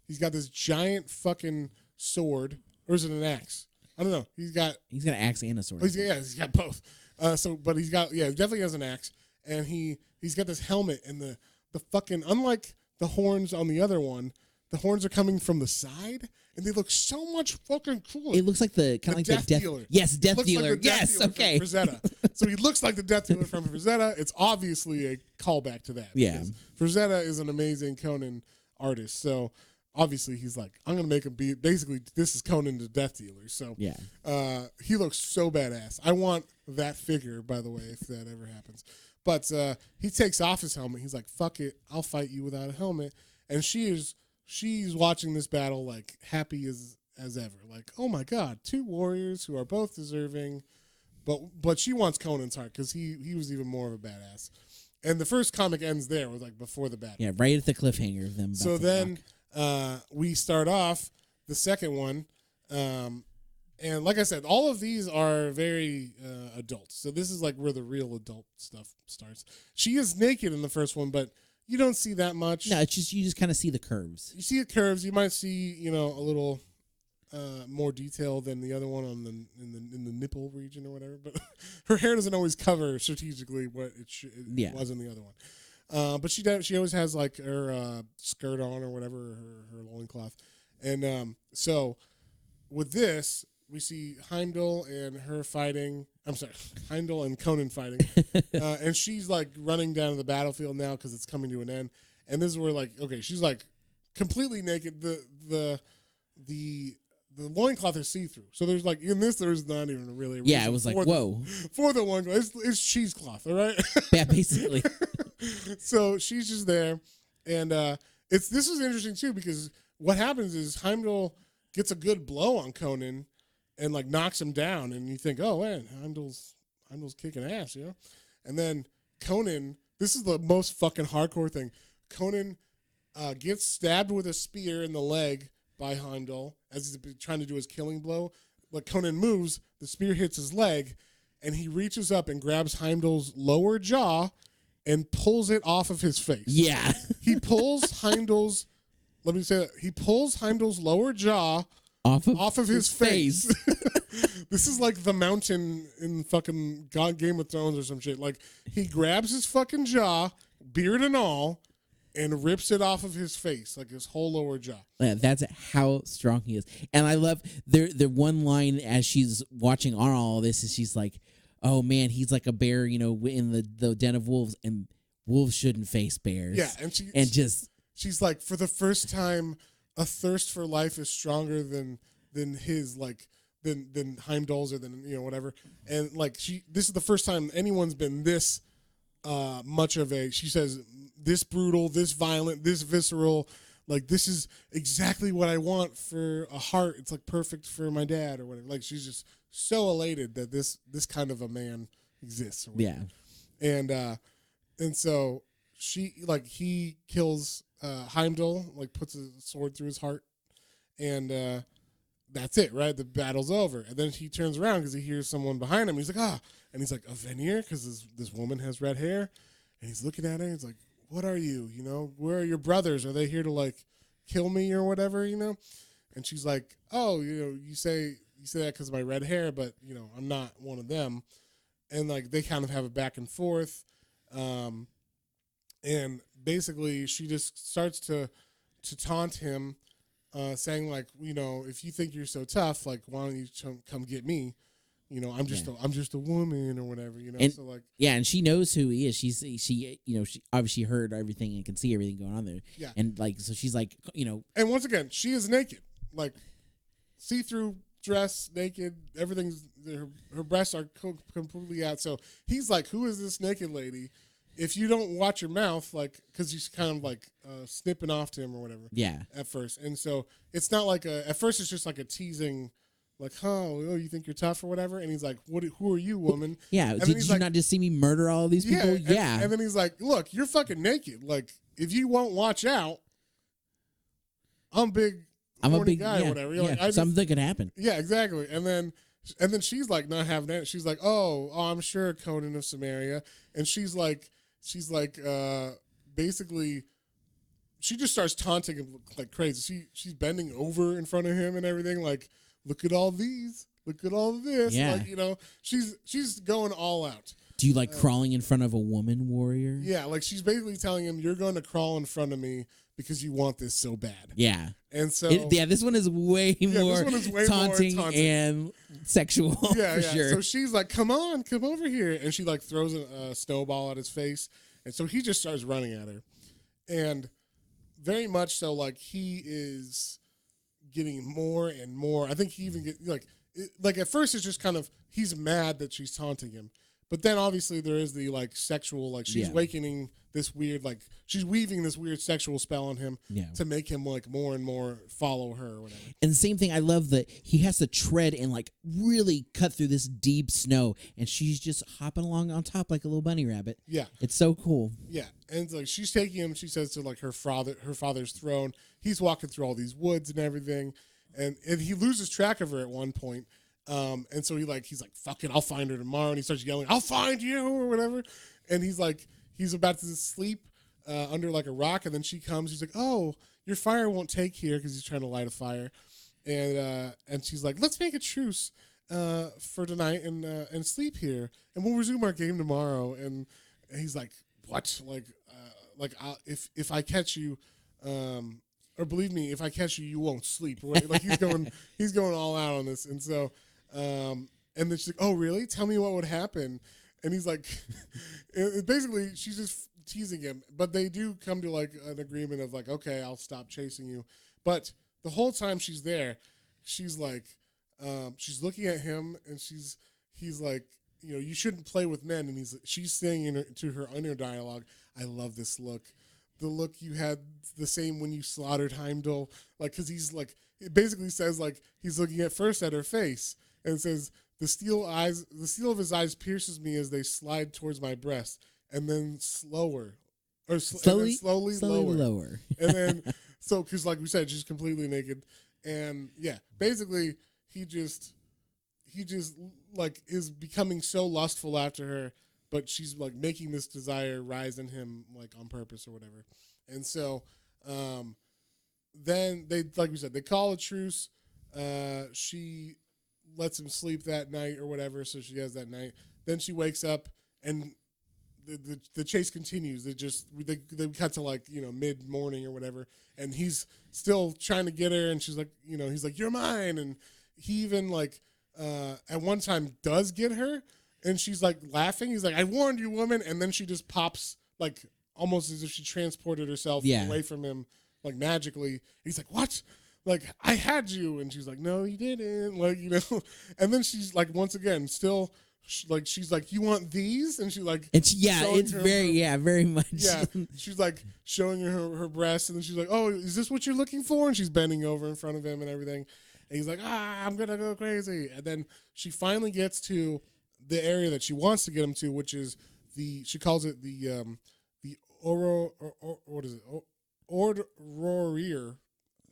He's got this giant fucking sword. Or is it an axe? I don't know. He's got an axe and a sword. He's got both. But he definitely has an axe. And he's got this helmet, and the fucking, unlike the horns on the other one, the horns are coming from the side, and they look so much fucking cooler. It looks like the death dealer. Yes, death dealer. Like yes, death okay. From Frazetta. So he looks like the death dealer from Frazetta. It's obviously a callback to that. Yeah. Frazetta is an amazing Conan artist. So obviously he's like, I'm gonna make him be basically this is Conan the death dealer. So he looks so badass. I want that figure, by the way, if that ever happens. But he takes off his helmet. He's like, "Fuck it, I'll fight you without a helmet." And she's watching this battle like happy as ever. Like, oh my god, two warriors who are both deserving. But she wants Conan's heart because he was even more of a badass. And the first comic ends there, with like before the battle. Yeah, right at the cliffhanger of them. So then we start off the second one. And like I said, all of these are very adult. So this is like where the real adult stuff starts. She is naked in the first one, but you don't see that much. No, it's just you just kind of see the curves. You see the curves. You might see, a little more detail than the other one on in the nipple region or whatever. But her hair doesn't always cover strategically what it was in the other one. But she always has like her skirt on or whatever, her loincloth. And so with this, we see Heimdall and her fighting. I'm sorry, Heimdall and Conan fighting. And she's like running down to the battlefield now because it's coming to an end. And this is where like, okay, she's like completely naked. The loincloth is see-through. So there's like, in this, there's not even really a reason. Yeah, it was like, whoa. For the loincloth. It's cheesecloth, all right? Yeah, basically. So she's just there. And this is interesting too, because what happens is Heimdall gets a good blow on Conan and like knocks him down, and you think, oh man, Heimdall's kicking ass, And then Conan, this is the most fucking hardcore thing. Conan gets stabbed with a spear in the leg by Heimdall as he's trying to do his killing blow. But Conan moves, the spear hits his leg, and he reaches up and grabs Heimdall's lower jaw and pulls it off of his face. Yeah. He pulls Heimdall's. Let me say that. He pulls Heimdall's lower jaw off of his face. This is like the mountain in fucking Game of Thrones or some shit. Like, he grabs his fucking jaw, beard and all, and rips it off of his face, like his whole lower jaw. Yeah, that's how strong he is. And I love the one line as she's watching on all this is she's like, oh man, he's like a bear, in the den of wolves, and wolves shouldn't face bears. Yeah, and she's like, for the first time, a thirst for life is stronger than his, like, than Heimdall's or than whatever. And like this is the first time anyone's been this much of a. She says, this brutal, this violent, this visceral. Like, this is exactly what I want for a heart. It's like perfect for my dad or whatever. Like, she's just so elated that this kind of a man exists. Yeah, and so he kills Heimdall, like puts a sword through his heart, and that's it, right? The battle's over. And then he turns around because he hears someone behind him. He's like, and he's like, a Vanir, because this woman has red hair, and he's looking at her. He's like, what are you? Where are your brothers? Are they here to like kill me or whatever? And she's like, oh, you say that because of my red hair, but I'm not one of them. And like they kind of have a back and forth. And basically, she just starts to taunt him, saying like, if you think you're so tough, like, why don't you come get me? I'm just a woman or whatever. And, so like, yeah, and she knows who he is. She obviously heard everything and can see everything going on there. Yeah, and like so she's like, And once again, she is naked, like see-through dress, naked. Everything's her breasts are completely out. So he's like, who is this naked lady? If you don't watch your mouth, like, because he's kind of like snipping off to him or whatever. Yeah. At first, and so it's not like at first it's just like a teasing, like, you think you're tough or whatever, and he's like, who are you, woman? Yeah. And did you not just see me murder all of these people? Yeah. And then he's like, look, you're fucking naked. Like, if you won't watch out, I'm a big guy or whatever. You're like, something could happen. Yeah, exactly. And then she's like not having that. She's like, oh, I'm sure Conan of Cimmerian, and she's like, basically, she just starts taunting him like crazy. She's bending over in front of him and everything. Like, look at all these. Look at all of this. Yeah. Like, she's going all out. Do you like crawling in front of a woman warrior? Yeah, like she's basically telling him, you're going to crawl in front of me because you want this so bad. Yeah. And so this one is way more taunting and sexual. Yeah, for sure. So she's like, come over here. And she like throws a snowball at his face. And so he just starts running at her. And very much so, like, he is getting more and more. I think he even like at first it's just kind of, he's mad that she's taunting him. But then obviously there is the like sexual, like she's awakening this weird, like she's weaving this weird sexual spell on him to make him like more and more follow her or whatever. And the same thing, I love that he has to tread and like really cut through this deep snow, and she's just hopping along on top like a little bunny rabbit. Yeah, it's so cool. Yeah, and like she's taking him. She says to like her father's throne. He's walking through all these woods and everything, and he loses track of her at one point. And so he's like, fuck it, I'll find her tomorrow. And he starts yelling, I'll find you or whatever. And he's about to sleep under like a rock. And then she comes. He's like, oh, your fire won't take here, because he's trying to light a fire. And she's like, let's make a truce for tonight and sleep here, and we'll resume our game tomorrow. And he's like, what? If I catch you, or believe me, if I catch you, you won't sleep. Like he's going all out on this. And so, and then she's like, oh, really? Tell me what would happen. And he's like, basically, she's just teasing him. But they do come to like an agreement of like, okay, I'll stop chasing you. But the whole time she's there, she's like, she's looking at him, and he's like, you shouldn't play with men. And she's saying to her inner dialogue, I love this look. The look you had the same when you slaughtered Heimdall. Like, because he's like, it basically says like, he's looking at first at her face and says, the steel of his eyes pierces me as they slide towards my breast, and then slowly lower. And then, so, because like we said, she's completely naked. And yeah, basically he just like is becoming so lustful after her, but she's like making this desire rise in him like on purpose or whatever. And so then they, like we said, they call a truce. She lets him sleep that night or whatever, so she has that night. Then she wakes up, and the chase continues. They cut to like mid morning or whatever, and he's still trying to get her, and she's like, he's like, you're mine. And he even like at one time does get her, and she's like laughing. He's like, I warned you, woman. And then she just pops like almost as if she transported herself away from him like magically. He's like, what? Like, I had you. And she's like, no, you didn't. Like, and then she's like, once again, still like, she's like, you want these? And she's like, it's very much. Yeah. She's like showing her breasts, and then she's like, oh, is this what you're looking for? And she's bending over in front of him and everything. And he's like, I'm going to go crazy. And then she finally gets to the area that she wants to get him to, which is she calls it the Ord-Rorir.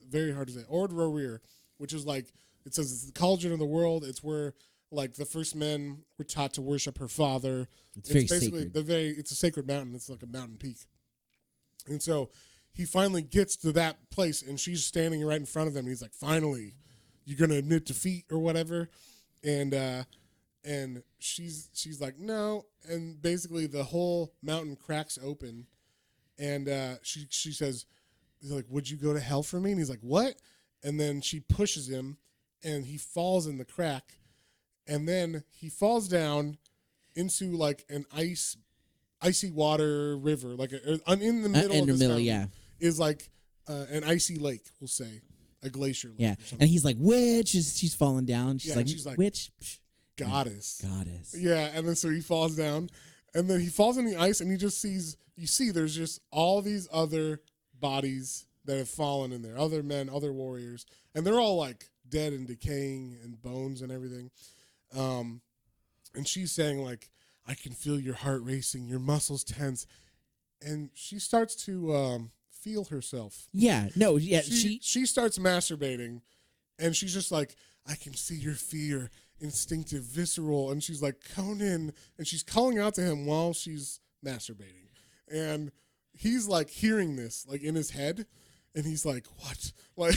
Very hard to say. Ord-Rorir, which is like, it says it's the cauldron of the world. It's where like the first men were taught to worship her father. It's very basically sacred. It's a sacred mountain. It's like a mountain peak. And so he finally gets to that place, and she's standing right in front of him. And he's like, finally, you're going to admit defeat or whatever. And she's like, no. And basically the whole mountain cracks open, and she says, he's like, would you go to hell for me? And he's like, what? And then she pushes him, and he falls in the crack, and then he falls down into like an icy water river, like in the middle of this mountain is like an icy lake, we'll say, a glacier lake. Yeah, and he's like, witch. She's falling down. She's like, witch. Goddess. Yeah, and then so he falls down, and then he falls in the ice, and he just sees, there's just all these other bodies that have fallen in there, other men, other warriors, and they're all like dead and decaying and bones and everything. And she's saying like, I can feel your heart racing, your muscles tense, and she starts to feel herself. Yeah, no, yeah, she starts masturbating, and she's just like, I can see your fear, instinctive, visceral, and she's like, Conan, and she's calling out to him while she's masturbating, and he's like hearing this like in his head, and he's like, what? Like,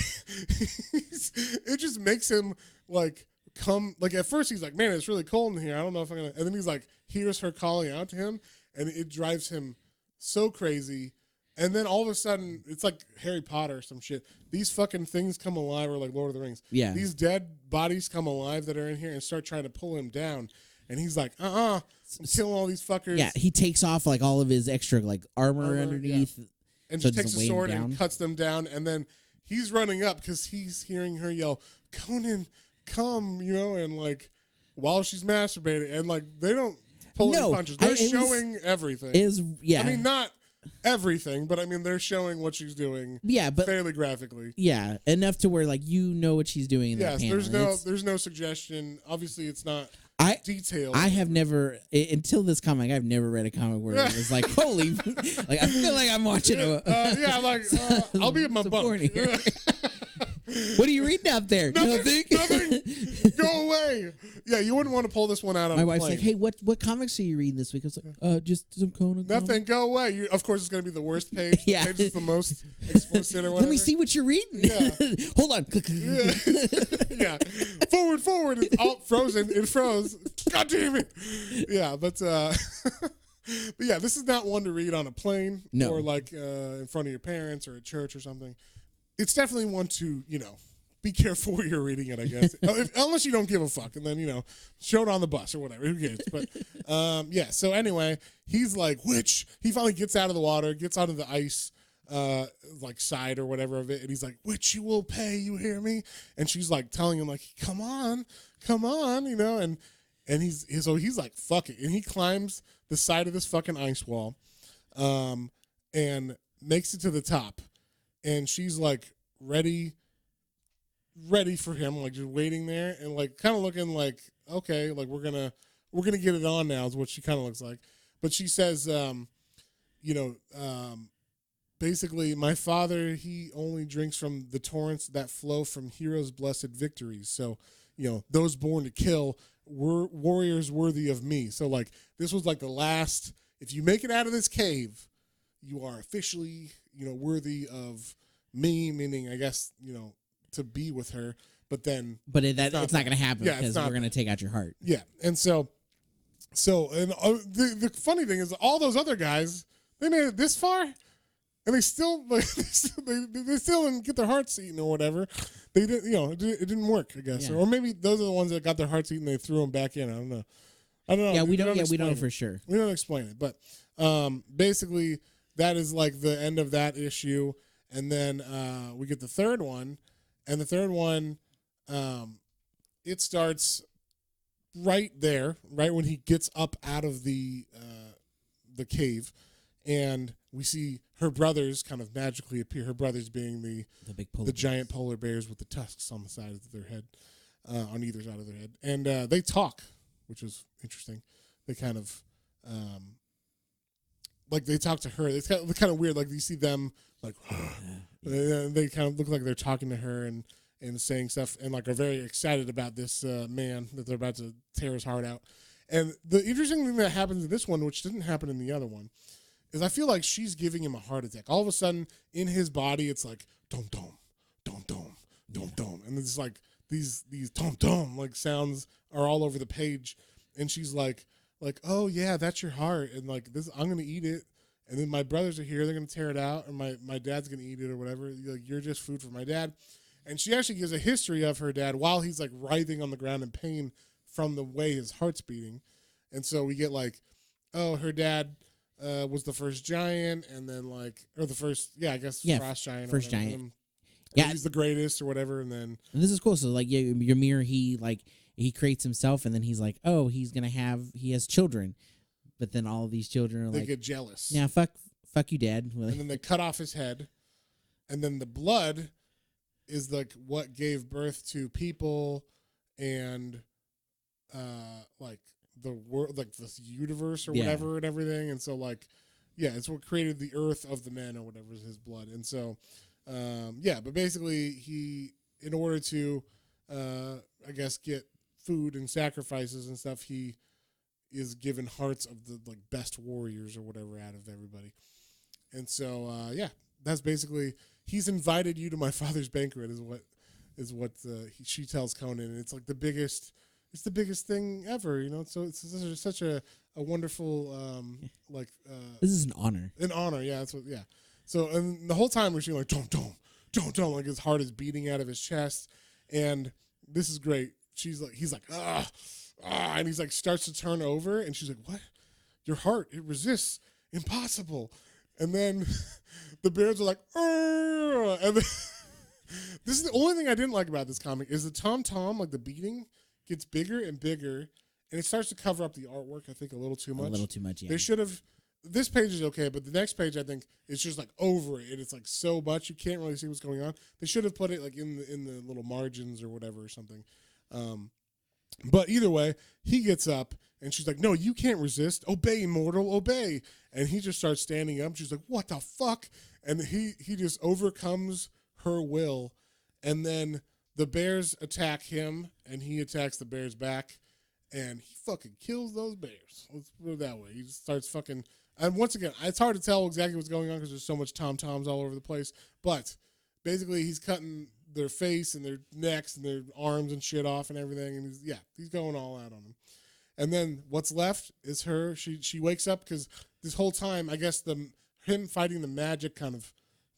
it just makes him like come, like at first he's like, man, it's really cold in here, I don't know if I'm gonna, and then he's like hears her calling out to him, and it drives him so crazy. And then all of a sudden, it's like Harry Potter or some shit. These fucking things come alive, or like Lord of the Rings. Yeah. These dead bodies come alive that are in here and start trying to pull him down. And he's like, I'm killing all these fuckers. Yeah, he takes off like all of his extra like armor underneath. Yeah. And so just takes a sword and cuts them down. And then he's running up because he's hearing her yell, Conan, come, and like while she's masturbating. And like they don't. pulling No, punches. They're it was- showing everything. Yeah. I mean, not everything, but I mean, they're showing what she's doing yeah, but fairly graphically. yeah, enough to where like you know what she's doing in that Yes, panel. there's no suggestion. Obviously, it's not I detailed. I have never until this comic. I've never read a comic where it was like, holy, like I feel like I'm watching a. yeah, like I'll be in my bunk. Here. What are you reading out there? Nothing. Go away. Yeah, you wouldn't want to pull this one out on My a wife's plane. like, hey, what comics are you reading this week? I was like, just some Conan. Nothing. Go away. Of course, it's going to be the worst page. Yeah. The page is the most explicit or whatever. Let me see what you're reading. Yeah. Hold on. Yeah. Forward. It's all frozen. It froze. God damn it. Yeah, but yeah, this is not one to read on a plane No. or like in front of your parents or at church or something. It's definitely one to, be careful where you're reading it, I guess. Unless you don't give a fuck, and then, show it on the bus or whatever. Who cares? But yeah, so anyway, he's like, he finally gets out of the water, gets onto the ice, like side or whatever of it, and he's like, which you will pay, you hear me? And she's like telling him, like, come on, and he's like, fuck it. And he climbs the side of this fucking ice wall, and makes it to the top. And she's like ready for him, like just waiting there and like kind of looking like, okay, like we're gonna get it on now is what she kind of looks like. But she says, basically, my father, he only drinks from the torrents that flow from heroes' blessed victories. So, those born to kill were warriors worthy of me. So like this was like the last, if you make it out of this cave, you are officially, worthy of me, meaning I guess, to be with her. But then, it's not going to happen Yeah, because we're going to take out your heart. yeah. And so the funny thing is all those other guys, they made it this far and they still like they still didn't get their hearts eaten or whatever. They didn't, it didn't work, I guess. Yeah. Or maybe those are the ones that got their hearts eaten, they threw them back in. I don't know. Yeah, we don't explain know it. for sure. We don't explain it, but basically that is like the end of that issue, and then we get the third one, and the third one, it starts right there, right when he gets up out of the cave, and we see her brothers kind of magically appear. Her brothers being the big polar the giant polar bears with the tusks on the sides of their head, on either side of their head, and they talk, which is interesting. They kind of like they talk to her. It's kind of weird. Like you see them like they kind of look like they're talking to her and saying stuff and like are very excited about this man that they're about to tear his heart out. And the interesting thing that happens in this one, which didn't happen in the other one, is I feel like she's giving him a heart attack. All of a sudden in his body, it's like dum dum dum dum dum dum, and it's like these dum dum like sounds are all over the page, and she's like, oh yeah, that's your heart, and like this, I'm gonna eat it, and then my brothers are here, they're gonna tear it out, or my dad's gonna eat it or whatever. Like you're just food for my dad, and she actually gives a history of her dad while he's like writhing on the ground in pain from the way his heart's beating, and so we get like, oh, her dad was the first giant, and then or the first, I guess frost giant, first giant. Yeah, he's the greatest or whatever, and then and this is cool. So like, your mirror, he creates himself, and then he's like, oh, he has children, but then all of these children are they like, get jealous. yeah, fuck you, Dad. And then they cut off his head, and then the blood is like what gave birth to people, and like the world, like this universe or whatever, and everything. And so it's what created the earth of the men or whatever is his blood. And so but basically he, in order to I guess get food and sacrifices and stuff, he is given hearts of the like best warriors or whatever out of everybody. And so that's basically, he's invited you to my father's banquet is what she tells Conan, and it's like the biggest thing ever, so it's such a wonderful this is an honor. That's what. So, and the whole time we're seeing like don't, like his heart is beating out of his chest, and this is great. He's like and he's like starts to turn over, and she's like, what? Your heart, it resists, impossible. And then the bears are like, and then, this is the only thing I didn't like about this comic is the tom like the beating gets bigger and bigger, and it starts to cover up the artwork. I think a little too much. A little too much. Yeah. They should have. This page is okay, but the next page I think it's just like over it. It's like so much you can't really see what's going on. They should have put it like in the little margins or whatever or something. But either way, he gets up and she's like, "No, you can't resist. Obey, mortal, obey." And he just starts standing up. She's like, "What the fuck?" And he just overcomes her will, and then the bears attack him, and he attacks the bears back, and he fucking kills those bears. Let's put it that way. He just starts fucking. And once again, it's hard to tell exactly what's going on because there's so much tom-toms all over the place. But basically, he's cutting their face and their necks and their arms and shit off and everything. And he's going all out on them. And then what's left is her. She wakes up because this whole time, I guess him fighting the magic kind of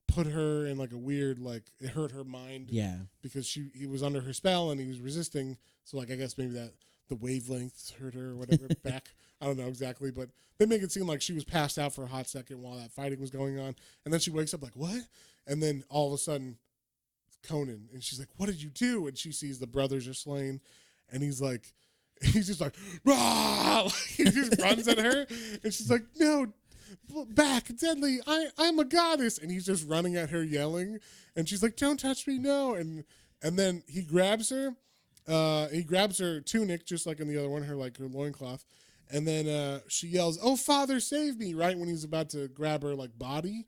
put her in like a weird, like it hurt her mind. Yeah. Because he was under her spell and he was resisting. So like I guess maybe that the wavelengths hurt her or whatever back. I don't know exactly, but they make it seem like she was passed out for a hot second while that fighting was going on. And then she wakes up like, what? And then all of a sudden, Conan. And she's like, what did you do? And she sees the brothers are slain. And he's just like, rah! He just runs at her. And she's like, no, back, deadly. I'm a goddess. And he's just running at her yelling. And she's like, don't touch me, no. And then he grabs her. He grabs her tunic, just like in the other one, her loincloth. And then she yells, "Oh, Father, save me!" right when he's about to grab her like body.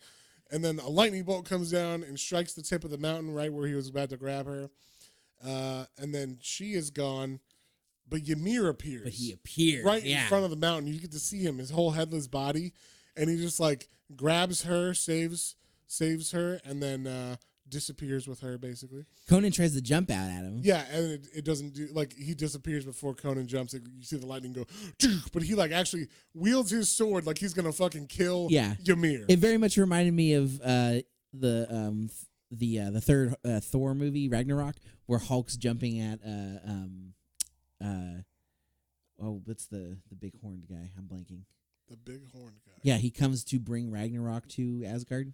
And then a lightning bolt comes down and strikes the tip of the mountain right where he was about to grab her. And then she is gone, but Ymir appears. But he appears. Right in front of the mountain. You get to see him, his whole headless body. And he just like grabs her, saves her, and then disappears with her, basically. Conan tries to jump out at him. Yeah, and it doesn't do, like, he disappears before Conan jumps. You see the lightning go, but he, like, actually wields his sword like he's going to fucking kill Ymir. It very much reminded me of the third Thor movie, Ragnarok, where Hulk's jumping at, what's the big horned guy? I'm blanking. The big horned guy. Yeah, he comes to bring Ragnarok to Asgard.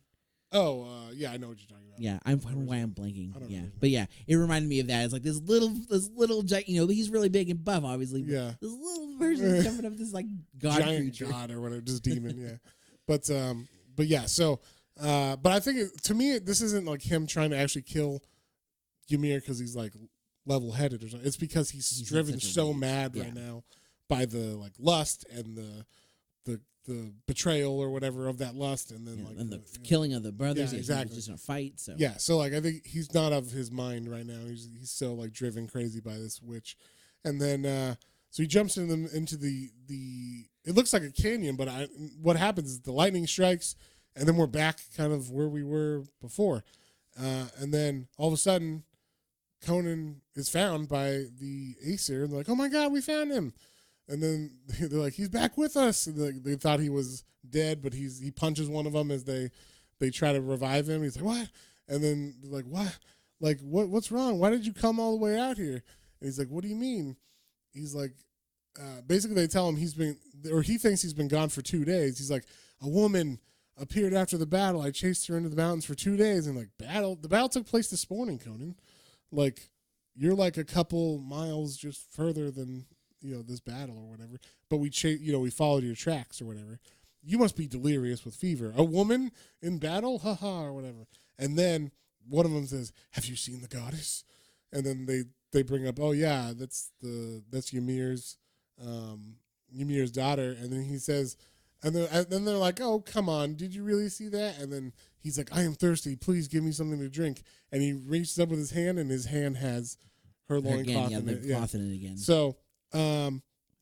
Oh, yeah, I know what you're talking about. Yeah, I don't know why I'm blanking. Yeah, but yeah, it reminded me of that. It's like this little, he's really big and buff, obviously. But yeah, this little version jumping up this like god giant creature, god or whatever, just demon. Yeah, but yeah. So, but I think to me, this isn't like him trying to actually kill Ymir because he's like level-headed or something. It's because he's driven so mad right now by the like lust and the betrayal or whatever of that lust, and then the killing of the brothers. Yeah, exactly. He was just in a fight. So yeah, so like I think he's not of his mind right now. He's so like driven crazy by this witch, and then so he jumps into the it looks like a canyon, but what happens is the lightning strikes, and then we're back kind of where we were before, and then all of a sudden, Conan is found by the Aesir, and they're like, "Oh my God, we found him!" And then they're like, "He's back with us." And they thought he was dead, but he punches one of them as they try to revive him. He's like, "What?" And then they're like, "What? Like, what's wrong? Why did you come all the way out here?" And he's like, "What do you mean?" He's like, basically they tell him he thinks he's been gone for 2 days. He's like, "A woman appeared after the battle. I chased her into the mountains for 2 days." And like, the battle took place this morning, Conan. Like, you're like a couple miles just further than this battle or whatever, but we followed your tracks or whatever. You must be delirious with fever. A woman in battle, haha, or whatever. And then one of them says, "Have you seen the goddess?" And then they bring up, "Oh yeah, that's Ymir's daughter." And then he says, and then they're like, "Oh come on, did you really see that?" And then he's like, "I am thirsty. Please give me something to drink." And he reaches up with his hand, and his hand has her loincloth in it. Cloth in it again. So.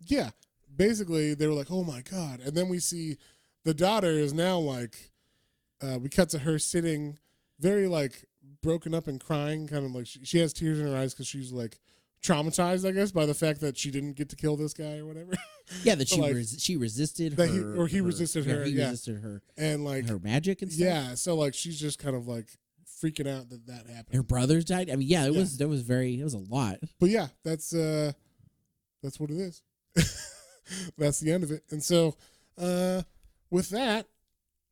Yeah, basically they were like, "Oh my God." And then we see the daughter is now like, we cut to her sitting very like broken up and crying, kind of like she has tears in her eyes because she's like traumatized, I guess, by the fact that she didn't get to kill this guy or whatever. Yeah, that she resisted her. He resisted her. He resisted her. And like her magic and stuff. Yeah, so like she's just kind of like freaking out that happened. Her brothers died. I mean, yeah, it was a lot. But yeah, that's what it is. That's the end of it. And so, with that,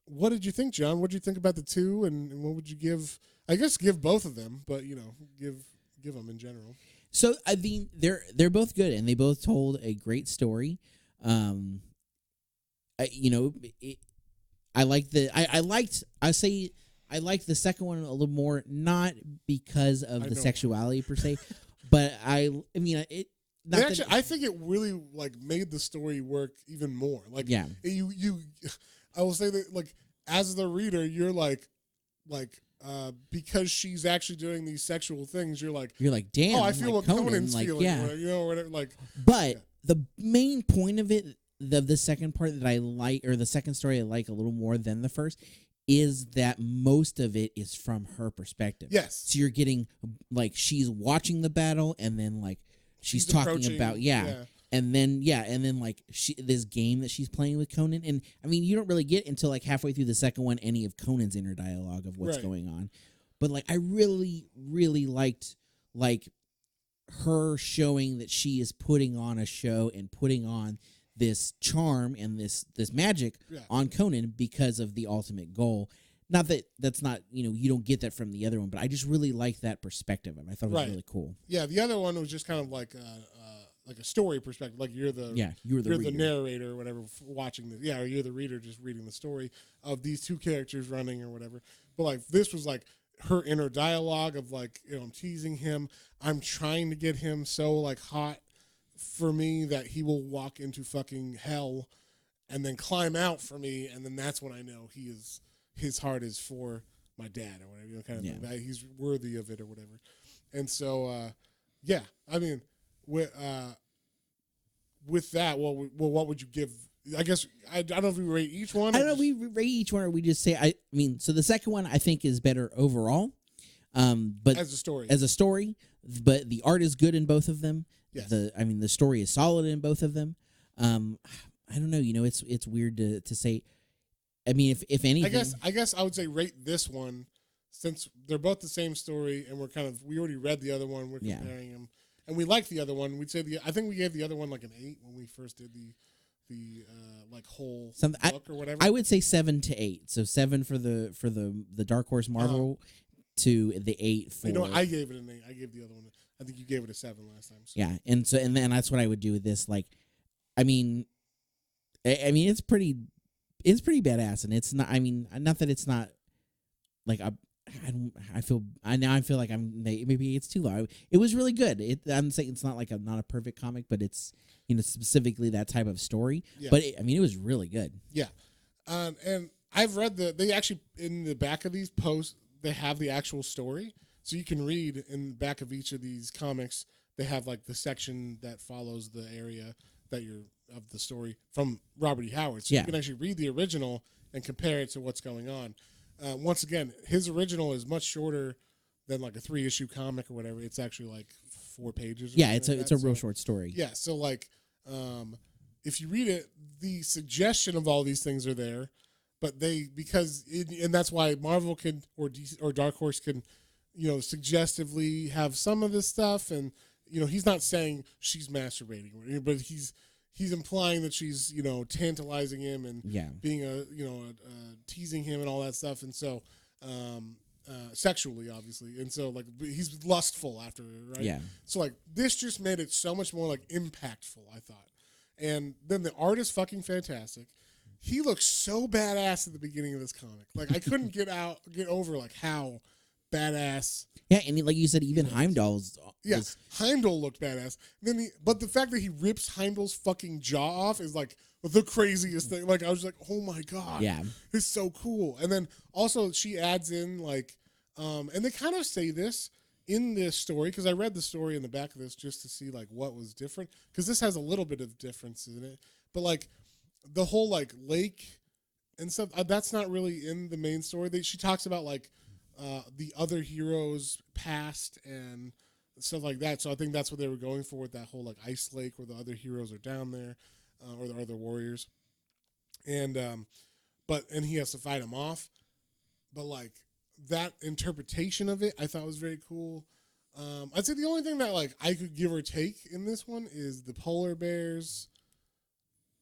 what did you think, John? What did you think about the two, and what would you give? I guess give both of them, but give them in general. So I mean, they're both good, and they both told a great story. You know, I like the I liked the second one a little more, not because of the sexuality per se, but I mean it. Not actually, I think it really like made the story work even more. Like, yeah, I will say that like as the reader, you're like because she's actually doing these sexual things, you're like, damn. Oh, I feel like what Conan's feeling. Yeah. Or, you know, whatever. Like, but the main point of it, the second part that I like, or the second story I like a little more than the first, is that most of it is from her perspective. Yes. So you're getting like she's watching the battle, and then like she's talking about and then like this game that she's playing with Conan, and I mean you don't really get until like halfway through the second one any of Conan's inner dialogue of what's going on, but like I really liked like her showing that she is putting on a show and putting on this charm and this magic on Conan because of the ultimate goal. Not that that's not, you know, you don't get that from the other one, but I just really like that perspective. I thought it was really cool. Yeah, the other one was just kind of like a story perspective. Like you're the the narrator or whatever watching this. Yeah, or you're the reader just reading the story of these two characters running or whatever. But like this was like her inner dialogue of like, you know, I'm teasing him. I'm trying to get him so like hot for me that he will walk into fucking hell and then climb out for me, and then that's when I know his heart is for my dad or whatever, you know, kind of thing, that he's worthy of it or whatever. And so I mean with that, well, what would you give? I guess I don't know if we rate each one. I don't know if we rate each one or we just say I mean, so the second one I think is better overall. But as a story, but the art is good in both of them. Yes. The story is solid in both of them. I don't know, you know, it's weird to say. I mean, if anything, I guess I would say rate this one since they're both the same story, and we already read the other one. We're comparing them, and we like the other one. We'd say I think we gave the other one like an 8 when we first did the like whole book or whatever. I would say 7 to 8. So 7 for the Dark Horse Marvel to the 8 for. You know, I gave it an 8. I gave the other one. I think you gave it a 7 last time. So. Yeah, and then that's what I would do with this. Like, I mean, it's pretty badass, and it's not. I mean, not that it's not like I feel like maybe it's too low. It was really good. I'm saying it's not like not a perfect comic, but it's, you know, specifically that type of story. Yeah. But it was really good. Yeah, and I've read they actually in the back of these posts they have the actual story. So you can read in the back of each of these comics, they have like the section that follows the area that you're of the story from Robert E. Howard. So you can actually read the original and compare it to what's going on. Once again, his original is much shorter than like a 3-issue comic or whatever. It's actually like 4 pages. Yeah, it's a real short story. Yeah, so like if you read it, the suggestion of all these things are there, but and that's why Marvel can or DC, or Dark Horse can, you know, suggestively have some of this stuff, and you know he's not saying she's masturbating, but he's implying that she's, you know, tantalizing him and being teasing him and all that stuff, and so sexually obviously, and so like he's lustful after her, right? Yeah. So like this just made it so much more like impactful, I thought, and then the art is fucking fantastic. He looks so badass at the beginning of this comic, like I couldn't get over like how badass. Yeah, and like you said, even Heimdall's. Heimdall looked badass. But the fact that he rips Heimdall's fucking jaw off is like the craziest thing. Like I was like, oh my god, it's so cool. And then also she adds in like, and they kind of say this in this story because I read the story in the back of this just to see like what was different, because this has a little bit of difference in it. But like the whole like lake and stuff, that's not really in the main story. She talks about like. The other heroes past and stuff like that. So I think that's what they were going for with that whole like ice lake where the other heroes are down there, or the other warriors. And and he has to fight them off. But like that interpretation of it, I thought was very cool. I'd say the only thing that like I could give or take in this one is the polar bears.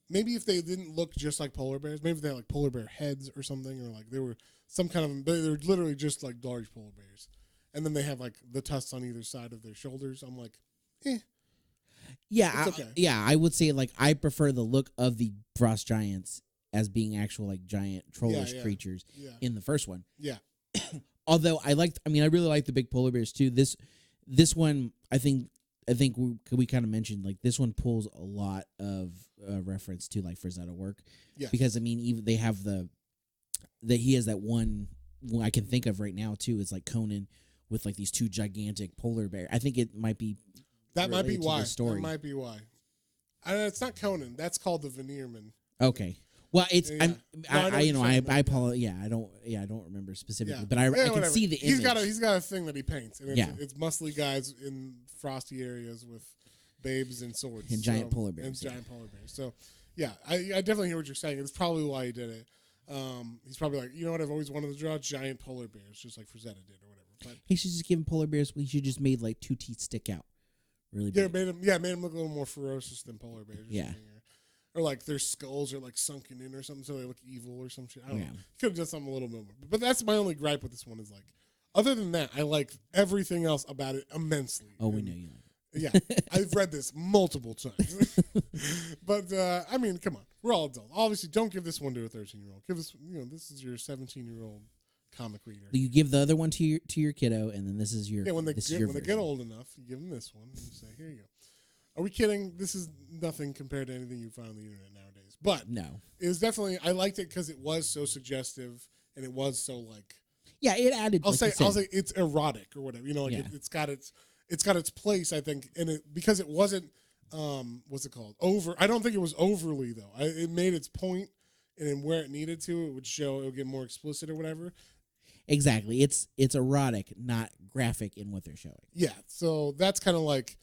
Maybe if they didn't look just like polar bears, maybe if they had like polar bear heads or something, or like they were some kind of, they're literally just like large polar bears. And then they have like the tusks on either side of their shoulders. I'm like, Yeah, It's okay. I would say like I prefer the look of the frost giants as being actual like giant trollish yeah. creatures Yeah. in the first one. Yeah. Although I really like the big polar bears too. This one, I think we kind of mentioned like this one pulls a lot of reference to like Frazetta work. Yeah. Because I mean, even they have he has that one I can think of right now too. Is like Conan with like these two gigantic polar bears. I think it might be That might be related to why. the story. That might be why. It's not Conan. That's called the Veneerman. Okay. Well, it's Yeah. I apologize. Yeah, I don't remember specifically, but I can whatever. see the image. He's got a thing that he paints, and it's muscly guys in frosty areas with babes and swords And giant polar bears, And yeah. giant polar bears. So, yeah, I definitely hear what you're saying. It's probably why he did it. He's probably like, you know what? I've always wanted to draw giant polar bears, just like Frazetta did or whatever. But He should just give him polar bears. We should just made like two teeth stick out. Really yeah, big. made him look a little more ferocious than polar bears. Or Yeah. something, or like their skulls are like sunken in or something, so they look evil or some shit. I don't Yeah. know. Could have done something a little more. But that's my only gripe with this one is like, other than that, I like everything else about it immensely. Oh, we And, know you like it. Yeah, I've read this multiple times. But I mean, come on, we're all adults. Obviously, don't give this one to a 13-year-old. Give this, this is your 17-year-old comic reader. You give the other one to your kiddo, and then this is your Yeah, when they this is get your when they get version. old enough, you give them this one and you say, "Here you go." Are we kidding? This is nothing compared to anything you find on the internet nowadays. But No. it was definitely, I liked it because it was so suggestive and it was so like, Yeah, it added. I'll like you say said. it's erotic or whatever. Like Yeah. it's got its place, I think, and it because it wasn't what's it called, over. I don't think it was overly though. It made its point, and then where it needed to, it would get more explicit or whatever. Exactly. It's erotic, not graphic in what they're showing. Yeah, so that's kind of like,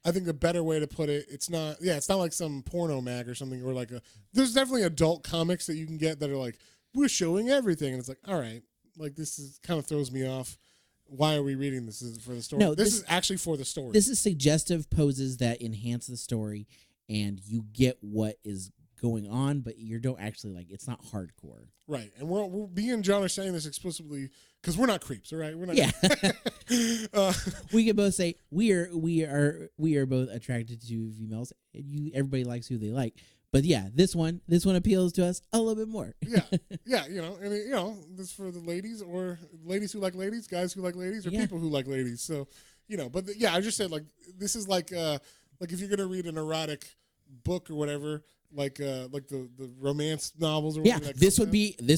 I think the better way to put it, it's not like some porno mag or something, or like there's definitely adult comics that you can get that are like, we're showing everything, and it's like, all right, like this is kind of throws me off. Why are we reading this? Is it for the story? No, this is actually for the story. This is suggestive poses that enhance the story, and you get what is going on, but you don't actually like. It's not hardcore. Right, and we're me and John are saying this explicitly because we're not creeps, all right? We're not. Yeah. We can both say we are both attracted to females, and everybody likes who they like. But yeah, this one appeals to us a little bit more. yeah, and this for the ladies, or ladies who like ladies, guys who like ladies, or Yeah. people who like ladies. So, but I just said like this is like if you're gonna read an erotic book or whatever, like the romance novels or Yeah, whatever. this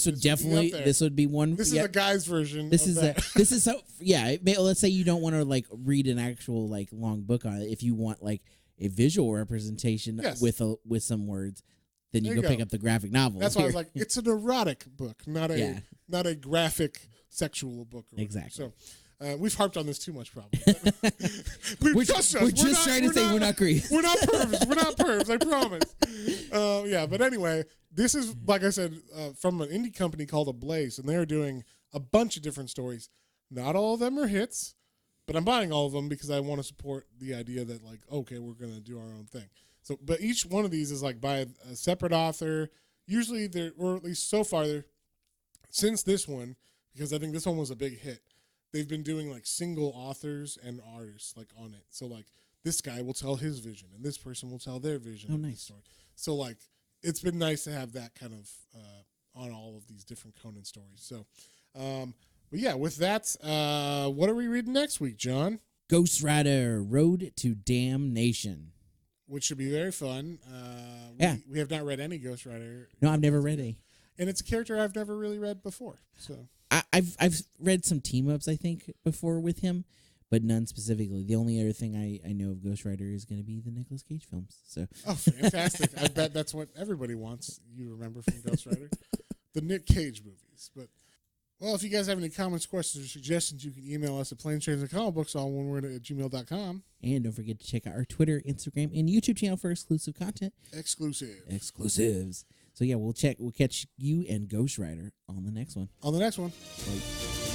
would definitely be one. This yeah, is the guy's version. This of is that. this is so yeah. Let's say you don't want to like read an actual like long book on it. If you want like a visual representation Yes. with some words, then you There go you pick go. up the graphic novel. That's why I was here. like, it's an erotic book, not a Yeah. not a graphic sexual book. Or whatever. Exactly. So we've harped on this too much, probably. We're just trying to say we're not creeps. We're not pervs. We're not pervs. I promise. Yeah, but anyway, this is like I said from an indie company called Ablaze, and they're doing a bunch of different stories. Not all of them are hits, but I'm buying all of them because I want to support the idea that like, okay, we're gonna do our own thing. So, but each one of these is like by a separate author. Usually, or at least so far, since this one, because I think this one was a big hit. They've been doing like single authors and artists like on it. So like this guy will tell his vision and this person will tell their vision. Oh, of the nice. story. So like it's been nice to have that kind of on all of these different Conan stories. So, but yeah, with that, what are we reading next week, John? Ghost Rider: Road to Damnation. Which should be very fun. Yeah. We have not read any Ghost Rider, No, I've never read a. and it's a character I've never really read before. So. I've read some team ups I think before with him, but none specifically. The only other thing I know of Ghost Rider is going to be the Nicolas Cage films. So Oh, fantastic. I bet that's what everybody wants you to remember from Ghost Rider. The Nick Cage movies. But, well, if you guys have any comments, questions, or suggestions, you can email us at planetrains.comicbooks, all one word, at gmail.com. and don't forget to check out our Twitter, Instagram, and YouTube channel for exclusive content. Exclusives. So yeah, we'll catch you and Ghost Rider on the next one. On the next one. Bye.